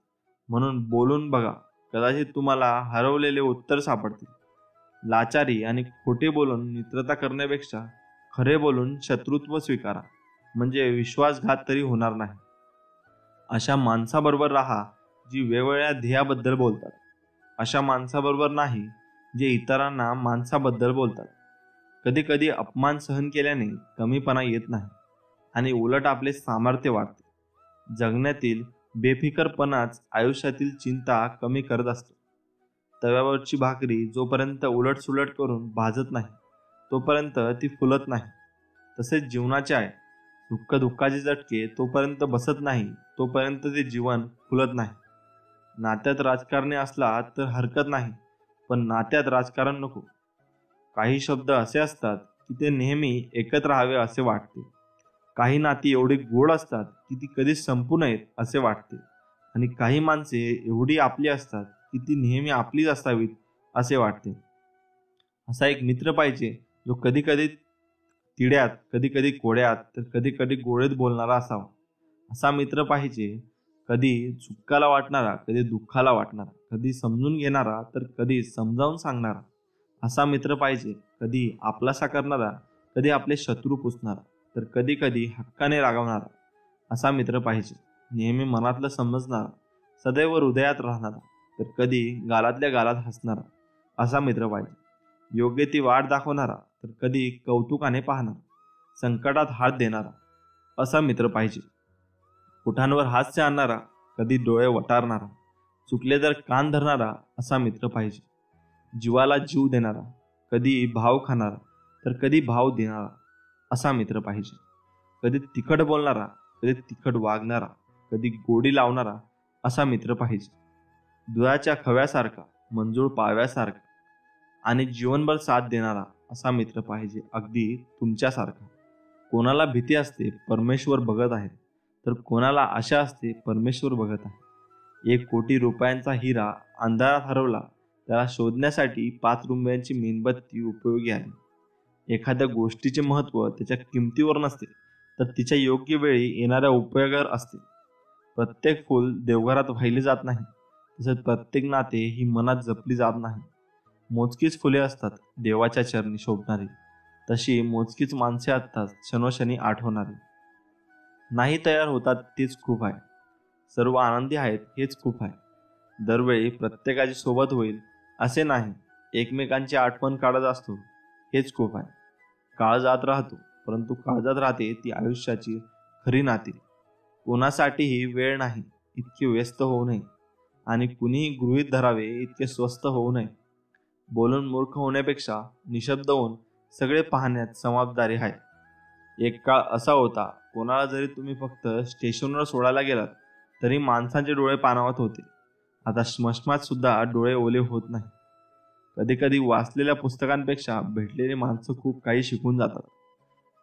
म्हणून बोलून बघा, कदाचित तुम्हाला हरवलेले उत्तर सापडतील. लाचारी आणि खोटे बोलून मित्रता करण्यापेक्षा खरे बोलून शत्रुत्व स्वीकारा, म्हणजे विश्वासघात तरी होणार नाही. अशा माणसाबरोबर राहा जी वेगवेगळ्या ध्येयाबद्दल बोलतात. अशा माणसाबरोबर नाही जे इतरांना माणसाबद्दल बोलतात. कधी कधी अपमान सहन केल्याने कमीपणा येत नाही आणि उलट आपले सामर्थ्य वाढते. जगण्यातील बेफिकरपणाच आयुष्यातील चिंता कमी करत असतो. तव्यावरची भाकरी जोपर्यंत उलटसुलट करून भाजत नाही तोपर्यंत ती फुलत नाही. तसेच जीवनाचे आहे. दुःख दुःखाचे झटके तोपर्यंत बसत नाही तोपर्यंत ते जीवन फुलत नाही. नात्यात राजकारणी असला तर हरकत नाही, पण नात्यात राजकारण नको. काही शब्द असे असतात की ते नेहमी एकत्र राहावे असे वाटते. काही नाती एवढी गोड असतात की ती कधीच संपू नयेत असे वाटते. आणि काही माणसे एवढी आपली असतात की ती नेहमी आपलीच असावीत असे वाटते. असा एक मित्र पाहिजे जो कधी कधी तिड्यात, कधी कधी कोड्यात, तर कधी कधी गोळेत बोलणारा असावा. असा मित्र पाहिजे कधी सुखाला वाटणारा, कधी दुःखाला वाटणारा, कधी समजून घेणारा तर कधी समजावून सांगणारा. असा मित्र पाहिजे कधी आपलासा करणारा, कधी आपले शत्रू पुसणारा, तर कधी कधी हक्काने रागवणारा. असा मित्र पाहिजे नेहमी मनातलं समजणारा, सदैव हृदयात राहणारा, तर कधी गालातल्या गालात हसणारा. असा मित्र पाहिजे योग्य ती वाट दाखवणारा, तर कधी कौतुकाने पाहणारा, संकटात हात देणारा. असा मित्र पाहिजे ओठांवर हास्य आणणारा, कधी डोळे वटारणारा, चुकले तर कान धरणारा. असा मित्र पाहिजे जीवाला जीव देणारा, कधी भाव खाणारा तर कधी भाव देणारा. असा मित्र पाहिजे कधी तिखट बोलणारा, कधी तिखट वागणारा, कधी गोडी लावणारा. असा मित्र पाहिजे दुधाच्या खव्यासारखा, मंजूळ पाव्यासारखा आणि जीवनभर साथ देणारा. असा मित्र पाहिजे अगदी तुमच्यासारखा. कोणाला भीती असते परमेश्वर बघत आहेत, तर कोणाला आशा असते परमेश्वर बघत आहे. 1 कोटी रुपयांचा हिरा अंधारात हरवला, त्याला शोधण्यासाठी 5 रुपयांची मेणबत्ती उपयोगी आहे. एखाद्या गोष्टीचे महत्त्व त्याच्या किमतीवर नसते, तर तिच्या योग्य वेळी येणाऱ्या उपयोगावर असते. प्रत्येक फूल देवघरात वाहिले जात नाही, तसेच प्रत्येक नाते ही मनात जपली जात नाही. मोजकीच फुले असतात देवाच्या चरणी शोभणारी, तशी मोजकीच माणसे असतात क्षणोक्षणी आठवणारी. नाही तयार होतात तेच खूप आहे. सर्व आनंदी आहेत हेच खूप आहे. दरवेळी प्रत्येकाची सोबत होईल असे नाही, एकमेकांची आठवण काढत असतो हेच खूप आहे. काळ जात राहतो, परंतु काळजात राहते ती आयुष्याची खरी नाती. कोणासाठीही वेळ नाही इतके व्यस्त होऊ नये आणि कुणीही गृहीत धरावे इतके स्वस्त होऊ नये. बोलून मूर्ख होण्यापेक्षा निशब्द होऊन सगळे पाहण्यात समाजदारी आहे. एक काळ असा होता, कोणाला जरी तुम्ही फक्त स्टेशनवर सोडायला गेलात तरी माणसांचे डोळे पाणावत होते. आता स्मशनात सुद्धा डोळे ओले होत नाही. कधी कधी वाचलेल्या पुस्तकांपेक्षा भेटलेली माणसं खूप काही शिकून जातात.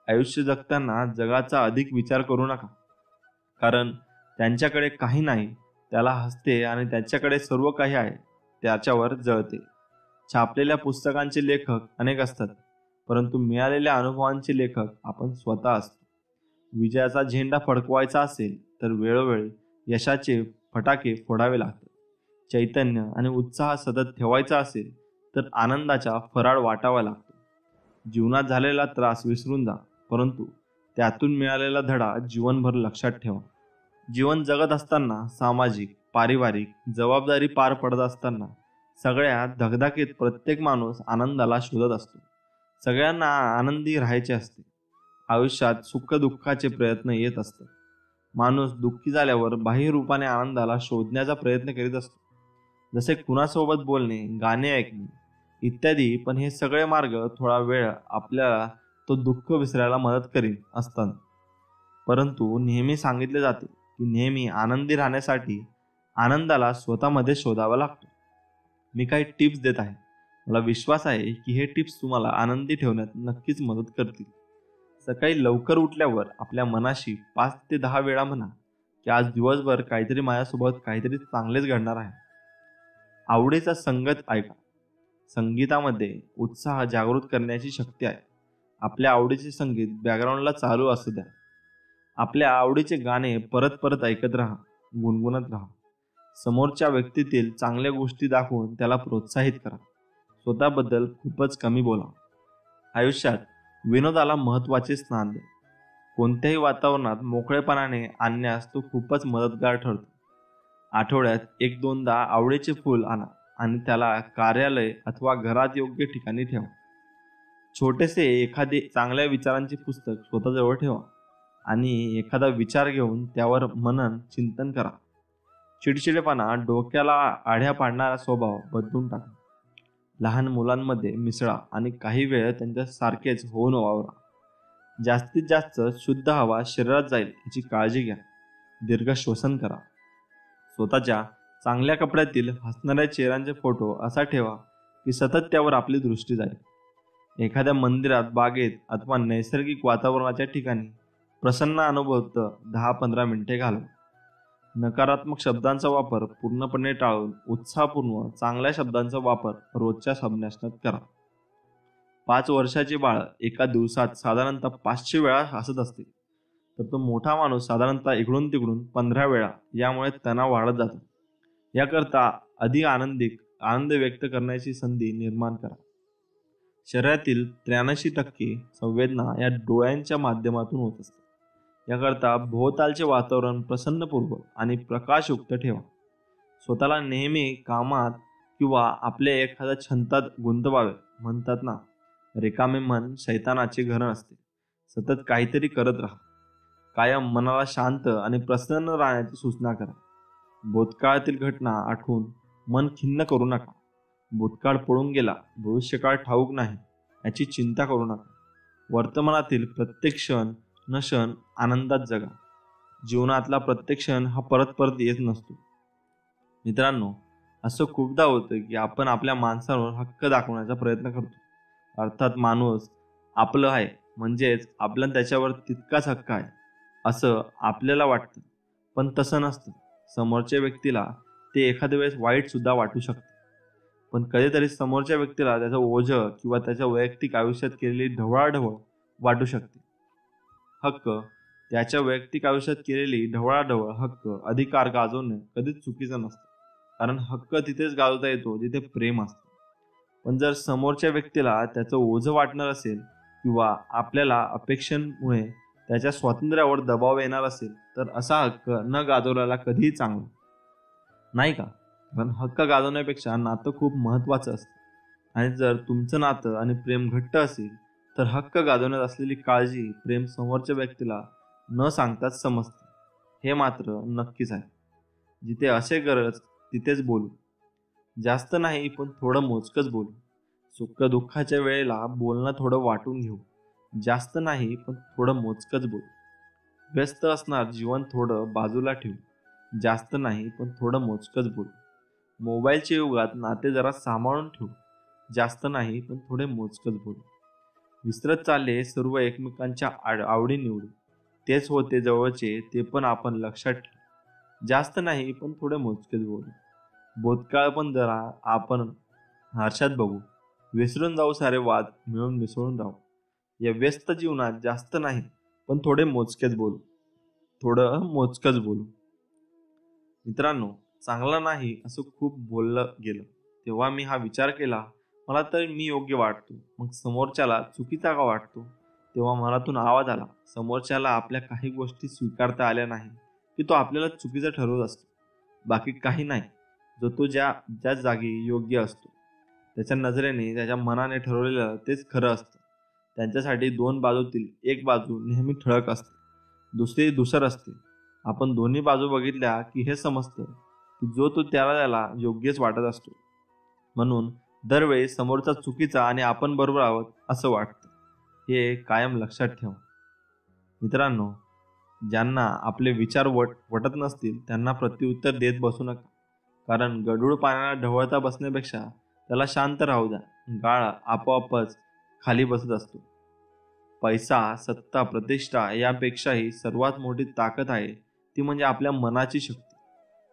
आयुष्य जगताना जगाचा अधिक विचार करू नका, कारण त्यांच्याकडे काही नाही त्याला हसते आणि त्याच्याकडे सर्व काही आहे त्याच्यावर जळते. छापलेल्या पुस्तकांचे लेखक अनेक असतात, परंतु मिळालेल्या अनुभवांचे लेखक आपण स्वतः असतो. विजयाचा झेंडा फडकवायचा असेल तर वेळोवेळी यशाचे फटाके फोडावे लागतात. चैतन्य आणि उत्साह सतत ठेवायचा असेल तर आनंदाचा फराळ वाटावा लागतो. जीवनात झालेला त्रास विसरून जा, परंतु त्यातून मिळालेला धडा जीवनभर लक्षात ठेवा. जीवन जगत असताना, सामाजिक, पारिवारिक जबाबदारी पार पडत असताना, सगळ्या धगधगीत प्रत्येक माणूस आनंदाला शोधत असतो. सगळ्यांना आनंदी राहायचे असते. आयुष्यात सुख दुःखाचे प्रयत्न येत असतात. माणूस दुःखी झाल्यावर बाह्य रूपाने आनंदाला शोधण्याचा प्रयत्न करीत असतो, जसे कुणासोबत बोलणे, गाणे ऐकणे इत्यादी. पण हे सगळे मार्ग थोडा वेळ आपल्याला तो दुःख विसरायला मदत करीत असतात. परंतु नेहमी सांगितले जाते की नेहमी आनंदी राहण्यासाठी आनंदाला स्वतःमध्ये शोधावा लागतो. मी काही टिप्स देत आहे. मला विश्वास आहे की हे टिप्स तुम्हाला आनंदी ठेवण्यात नक्कीच मदत करतील. सकाळी लवकर उठल्यावर आपल्या मनाशी 5 ते 10 वेळा म्हणा की आज दिवसभर काहीतरी माझ्यासोबत काहीतरी चांगलेच घडणार आहे. आवडीचा संगीत ऐका. संगीतामध्ये उत्साह जागृत करण्याची शक्ती आहे. आपल्या आवडीचे संगीत बॅकग्राऊंडला चालू असू द्या. आपल्या आवडीचे गाणे परत परत ऐकत राहा, गुणगुणत राहा. समोरच्या व्यक्तीतील चांगल्या गोष्टी दाखवून त्याला प्रोत्साहित करा. स्वतःबद्दल खूपच कमी बोला. आयुष्यात विनोदाला महत्त्वाचे स्थान द्या. कोणत्याही वातावरणात मोकळेपणाने आणण्यास तो खूपच मदतगार ठरतो. आठवड्यात 1-2दा आवडीचे फूल आणा आणि त्याला कार्यालय अथवा घरात योग्य ठिकाणी ठेवा. छोटेसे एखादे चांगल्या विचारांचे पुस्तक स्वतःजवळ ठेवा आणि एखादा विचार घेऊन त्यावर मनन चिंतन करा. चिडचिडेपणा, डोक्याला आढ्या पाडणारा स्वभाव बदलून टाका. लहान मुलांमध्ये मिसळा आणि काही वेळ त्यांच्या सारखेच होऊन वावरा. जास्तीत जास्त शुद्ध हवा शरीरात जाईल याची काळजी घ्या. दीर्घ श्वसन करा. स्वतःच्या चांगल्या कपड्यातील हसणाऱ्या चेहऱ्यांचे फोटो असा ठेवा की सतत त्यावर आपली दृष्टी जाईल. एखाद्या मंदिरात, बागेत अथवा नैसर्गिक वातावरणाच्या ठिकाणी प्रसन्न अनुभवत 10-15 मिनिटे घालवा. नकारात्मक शब्दांचा वापर पूर्णपणे टाळून उत्साहपूर्ण चांगल्या शब्दांचा वापर रोजच्या संभाषणात करा. 5 वर्षाचे बाळ एका दिवसात साधारणतः 500 वेळा हसत असते, तर तो मोठा माणूस साधारणतः इकडून तिकडून 15 वेळा. यामुळे तणाव वाढत जातो. याकरता अधिक आनंद व्यक्त करण्याची संधी निर्माण करा. शरीरातील 83% संवेदना या डोळ्यांच्या माध्यमातून होत असतात. याकरता भोवतालचे वातावरण प्रसन्नपूर्वक आणि प्रकाशयुक्त ठेवा. स्वतःला नेहमी कामात किंवा आपल्या एखाद्या छंतात गुंतवावे. म्हणतात ना, रिकामे मन शैतानाचे घर असते. सतत काहीतरी करत राहा. कायम मनाला शांत आणि प्रसन्न राहण्याची सूचना करा. भूतकाळातील घटना आठवून मन खिन्न करू नका. भूतकाळ पळून गेला, भविष्यकाळ ठाऊक नाही याची चिंता करू नका. वर्तमानातील प्रत्येक क्षण आनंदात जगा. जीवनातला प्रत्येक क्षण हा परत परत येत नसतो. मित्रांनो, असं खूपदा होतं की आपण आपल्या माणसावर हक्क दाखवण्याचा प्रयत्न करतो. अर्थात माणूस आपलं आहे, म्हणजेच आपला त्याच्यावर तितकाच हक्क आहे असं आपल्याला वाटतं. पण तसं नसतं. समोरच्या व्यक्तीला ते एखाद्या वेळेस वाईट सुद्धा वाटू शकते. पण कधीतरी समोरच्या व्यक्तीला त्याचं ओझं किंवा त्याच्या वैयक्तिक आयुष्यात केलेली ढवळाढवळ वाटू शकते. हक्क त्याच्या वैयक्तिक आयुष्यात केलेली ढवळाढवळ, हक्क, अधिकार गाजवणे कधीच चुकीचं नसतं. कारण हक्क तिथेच गाजवता येतो जिथे प्रेम असतं. पण जर समोरच्या व्यक्तीला त्याचं ओझं वाटणार असेल किंवा आपल्याला अपेक्षांमुळे त्याच्या स्वातंत्र्यावर दबाव येणार असेल, तर असा हक्क न गाजवलेला कधीही चांगला नाही का? कारण हक्क गाजवण्यापेक्षा नातं खूप महत्त्वाचं असतं. आणि जर तुमचं नातं आणि प्रेम घट्ट असेल तर हक्क गाजवण्यात असलेली काळजी, प्रेम समोरच्या व्यक्तीला न सांगताच समजते. हे मात्र नक्कीच आहे. जिथे असे गरज तिथेच बोलू. जास्त नाही पण थोडं मोजकच बोलू. सुख दुःखाच्या वेळेला बोलणं थोडं वाटून घेऊ. जास्त नाही पण थोडं मोजकच बोलू. व्यस्त असणार जीवन थोडं बाजूला ठेवू. जास्त नाही पण थोडं मोजकच बोलू. मोबाईलच्या युगात नाते जरा सांभाळून ठेवू. जास्त नाही पण थोडे मोजकच बोलू. विसरत चालले सर्व एकमेकांच्या आवडी निवडू. तेच होते जवळचे, ते पण आपण लक्षात ठेवू. जास्त नाही पण थोडे मोजकेच बोलू. भूतकाळ पण जरा आपण आरशात बघू. विसरून जाऊ सारे वाद, मिळून मिसळून राहू. या व्यस्त जीवनात जास्त नाही, पण थोडं मोजकेच बोलू. मित्रांनो, चांगलं नाही असं खूप बोललं गेलं. तेव्हा मी हा विचार केला, मला तर मी योग्य वाटतो, मग समोरच्याला चुकीचा का वाटतो? तेव्हा मनातून आवाज आला, समोरच्याला आपल्या काही गोष्टी स्वीकारता आल्या नाही की तो आपल्याला चुकीचं ठरवत असतो. बाकी काही नाही. तो ज्या ज्या जागी योग्य असतो, त्याच्या नजरेने, त्याच्या मनाने ठरवलेलं तेच खरं असतं. त्यांच्यासाठी दोन बाजूतील एक बाजू नेहमी ठळक असते, दुसरी धूसर असते. आपण दोन्ही बाजू बघितल्या की हे समजतं की तो त्याला योग्यच वाटत असतो. म्हणून दरवेळी समोरचा चुकीचा आणि आपण बरोबर आहोत असं वाटतं. हे कायम लक्षात ठेवा. मित्रांनो, ज्यांना आपले विचार वटत नसतील त्यांना प्रत्युत्तर देत बसू नका. कारण गढूळ पाण्याला ढवळता बसण्यापेक्षा त्याला शांत राहू द्या. गाळ आपोआपच खाली बसत असतो. पैसा, सत्ता, प्रतिष्ठा यापेक्षाही सर्वात मोठी ताकद आहे ती म्हणजे आपल्या मनाची शक्ती.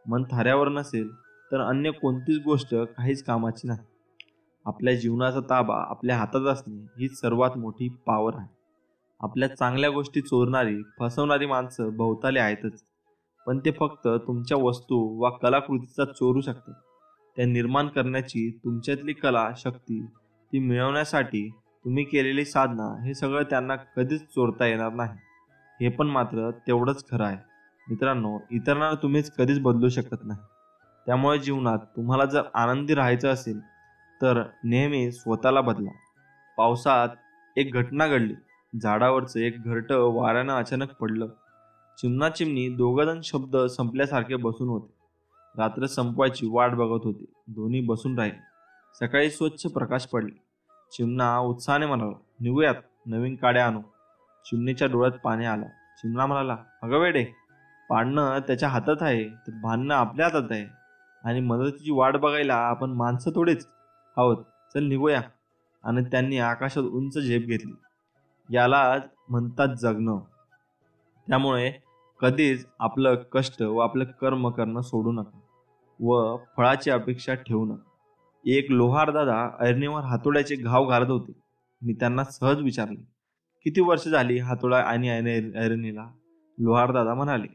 मन थाऱ्यावर नसेल तर अन्य कोणतीच गोष्ट काहीच कामाची नाही. आपल्या जीवनाचा ताबा आपल्या हातात असणे हीच सर्वात मोठी पॉवर आहे. आपल्या चांगल्या गोष्टी चोरणारी, फसवणारी माणसं भोवताली आहेतच, पण ते फक्त तुमच्या वस्तू वा कलाकृतीचा चोरू शकतात. त्या निर्माण करण्याची तुमच्यातली कला, शक्ती, ती मिळवण्यासाठी तुम्ही केलेली साधना, हे सगळं त्यांना कधीच चोरता येणार नाही. हे पण मात्र तेवढंच खरं आहे. मित्रांनो, इतरांना तुम्हीच कधीच बदलू शकत नाही. त्यामुळे जीवनात तुम्हाला जर आनंदी राहायचं असेल तर नेहमी स्वतःला बदला. पावसात एक घटना घडली. झाडावरचं एक घरटं वाऱ्यानं अचानक पडलं. चिमणा चिमणी दोघंजण शब्द संपल्यासारखे बसून होते. रात्र संपवायची वाट बघत होते. दोन्ही बसून राहिले. सकाळी स्वच्छ प्रकाश पडले. चिमणा उत्साहाने म्हणाला, निघूयात, नवीन काड्या आणू. चिमणीच्या डोळ्यात पाणी आलं. चिमणा म्हणाला, अगं वेडे, पाडणं त्याच्या हातात आहे तर भांडणं आपल्या हातात आहे. आणि मदतीची वाट बघायला आपण माणसं थोडेच आहोत. चल निघूया. आणि त्यांनी आकाशात उंच झेप घेतली. याला म्हणतात जगणं. त्यामुळे कधीच आपलं कष्ट व आपलं कर्म करणं सोडू नका व फळाची अपेक्षा ठेवू नका. एक लोहार दादा ऐरणीवर हातोड्याचे घाव घालत होते. मी त्यांना सहज विचारले, किती वर्ष झाली हातोडा आणि ऐरणीला? लोहार दादा म्हणाले,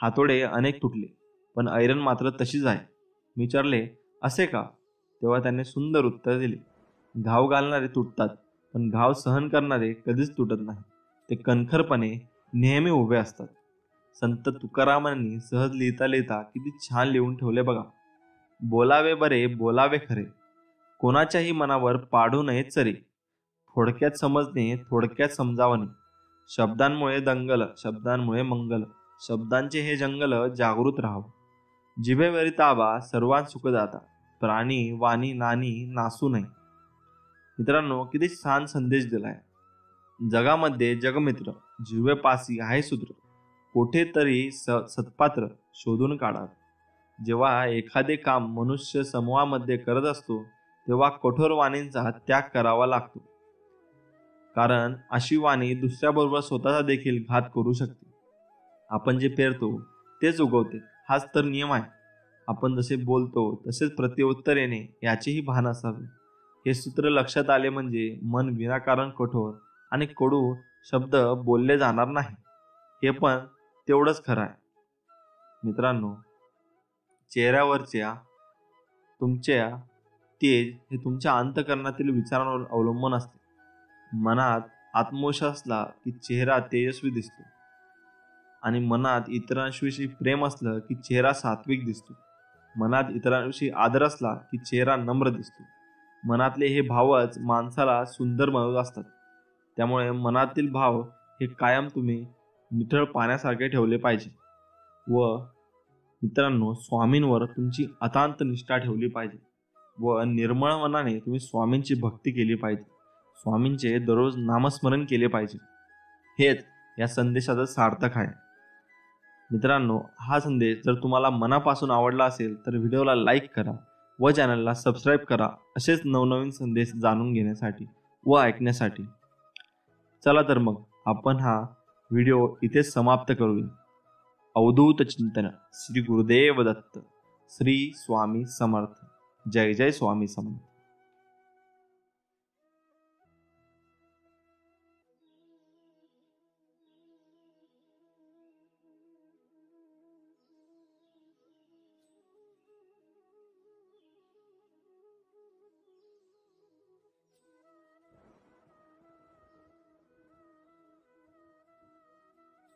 हातोडे अनेक तुटले, पण ऐरण मात्र तशीच आहे. मी विचारले, असे का? तेव्हा त्यांनी सुंदर उत्तर दिले, घाव घालणारे तुटतात, पण घाव सहन करणारे कधीच तुटत नाही. ते कणखरपणे नेहमी उभे असतात. संत तुकारामांनी सहज लिहिता लिहिता किती छान लिहून ठेवले बघा. बोलावे बरे, बोलावे खरे, कोणाच्याही मनावर पाडू नये चरे. थोडक्यात समजणे, थोडक्यात समजावणे. शब्दांमुळे दंगल, शब्दांमुळे मंगल. शब्दांचे हे जंगल जागृत राहावं. जिभेवरी ताबा, सर्वांत सुखदाता. प्राणी वाणी नानी नासू नये. मित्रांनो, किती छान संदेश दिलाय. जगामध्ये जगमित्र, जिव्हेपासी आहे सूत्र. कोठेतरी सत्पात्र शोधून काढा. जेव्हा एखादे काम मनुष्य समूहामध्ये करत असतो तेव्हा कठोर वाणींचा त्याग करावा लागतो. कारण अशी वाणी दुसऱ्याबरोबर स्वतःचा देखील घात करू शकते. आपण जे पेरतो तेच उगवते, हाच तर नियम आहे. आपण जसे बोलतो तसेच प्रत्युत्तर येणे याचेही भान असावे. हे सूत्र लक्षात आले म्हणजे मन विनाकारण कठोर आणि कडू शब्द बोलले जाणार नाही. हे पण तेवढंच खरं आहे. मित्रांनो, चेहऱ्यावरच्या तुमच्या तेज हे तुमच्या अंतःकरणातील विचारांवर अवलंबून असते. मनात आत्मविश्वास असला की चेहरा तेजस्वी दिसतो आणि मनात इतरांविषयी प्रेम असलं की चेहरा सात्विक दिसतो. मनात इतरांविषयी आदर असला की चेहरा नम्र दिसतो. मनातले हे भावच माणसाला सुंदर बनवत असतात. त्यामुळे मनातील भाव हे कायम तुम्ही नितळ पाण्यासारखे ठेवले पाहिजे. व मित्रांनो, स्वामींवर तुमची अतांत निष्ठा ठेवली पाहिजे व निर्मळ मनाने तुम्ही स्वामींची भक्ती केली पाहिजे. स्वामींचे दररोज नामस्मरण केले पाहिजे. हेच या संदेशाचं सार्थक आहे. मित्रांनो, हा संदेश जर तुम्हाला मनापासून आवडला असेल तर व्हिडिओला लाईक करा व चॅनलला सबस्क्राईब करा, असेच नवनवीन संदेश जाणून घेण्यासाठी व ऐकण्यासाठी. चला तर मग आपण हा व्हिडिओ इथेच समाप्त करूया. अवधूत चिंतन. श्री गुरुदेव दत्त. श्री स्वामी समर्थ. जय जय स्वामी समर्थ.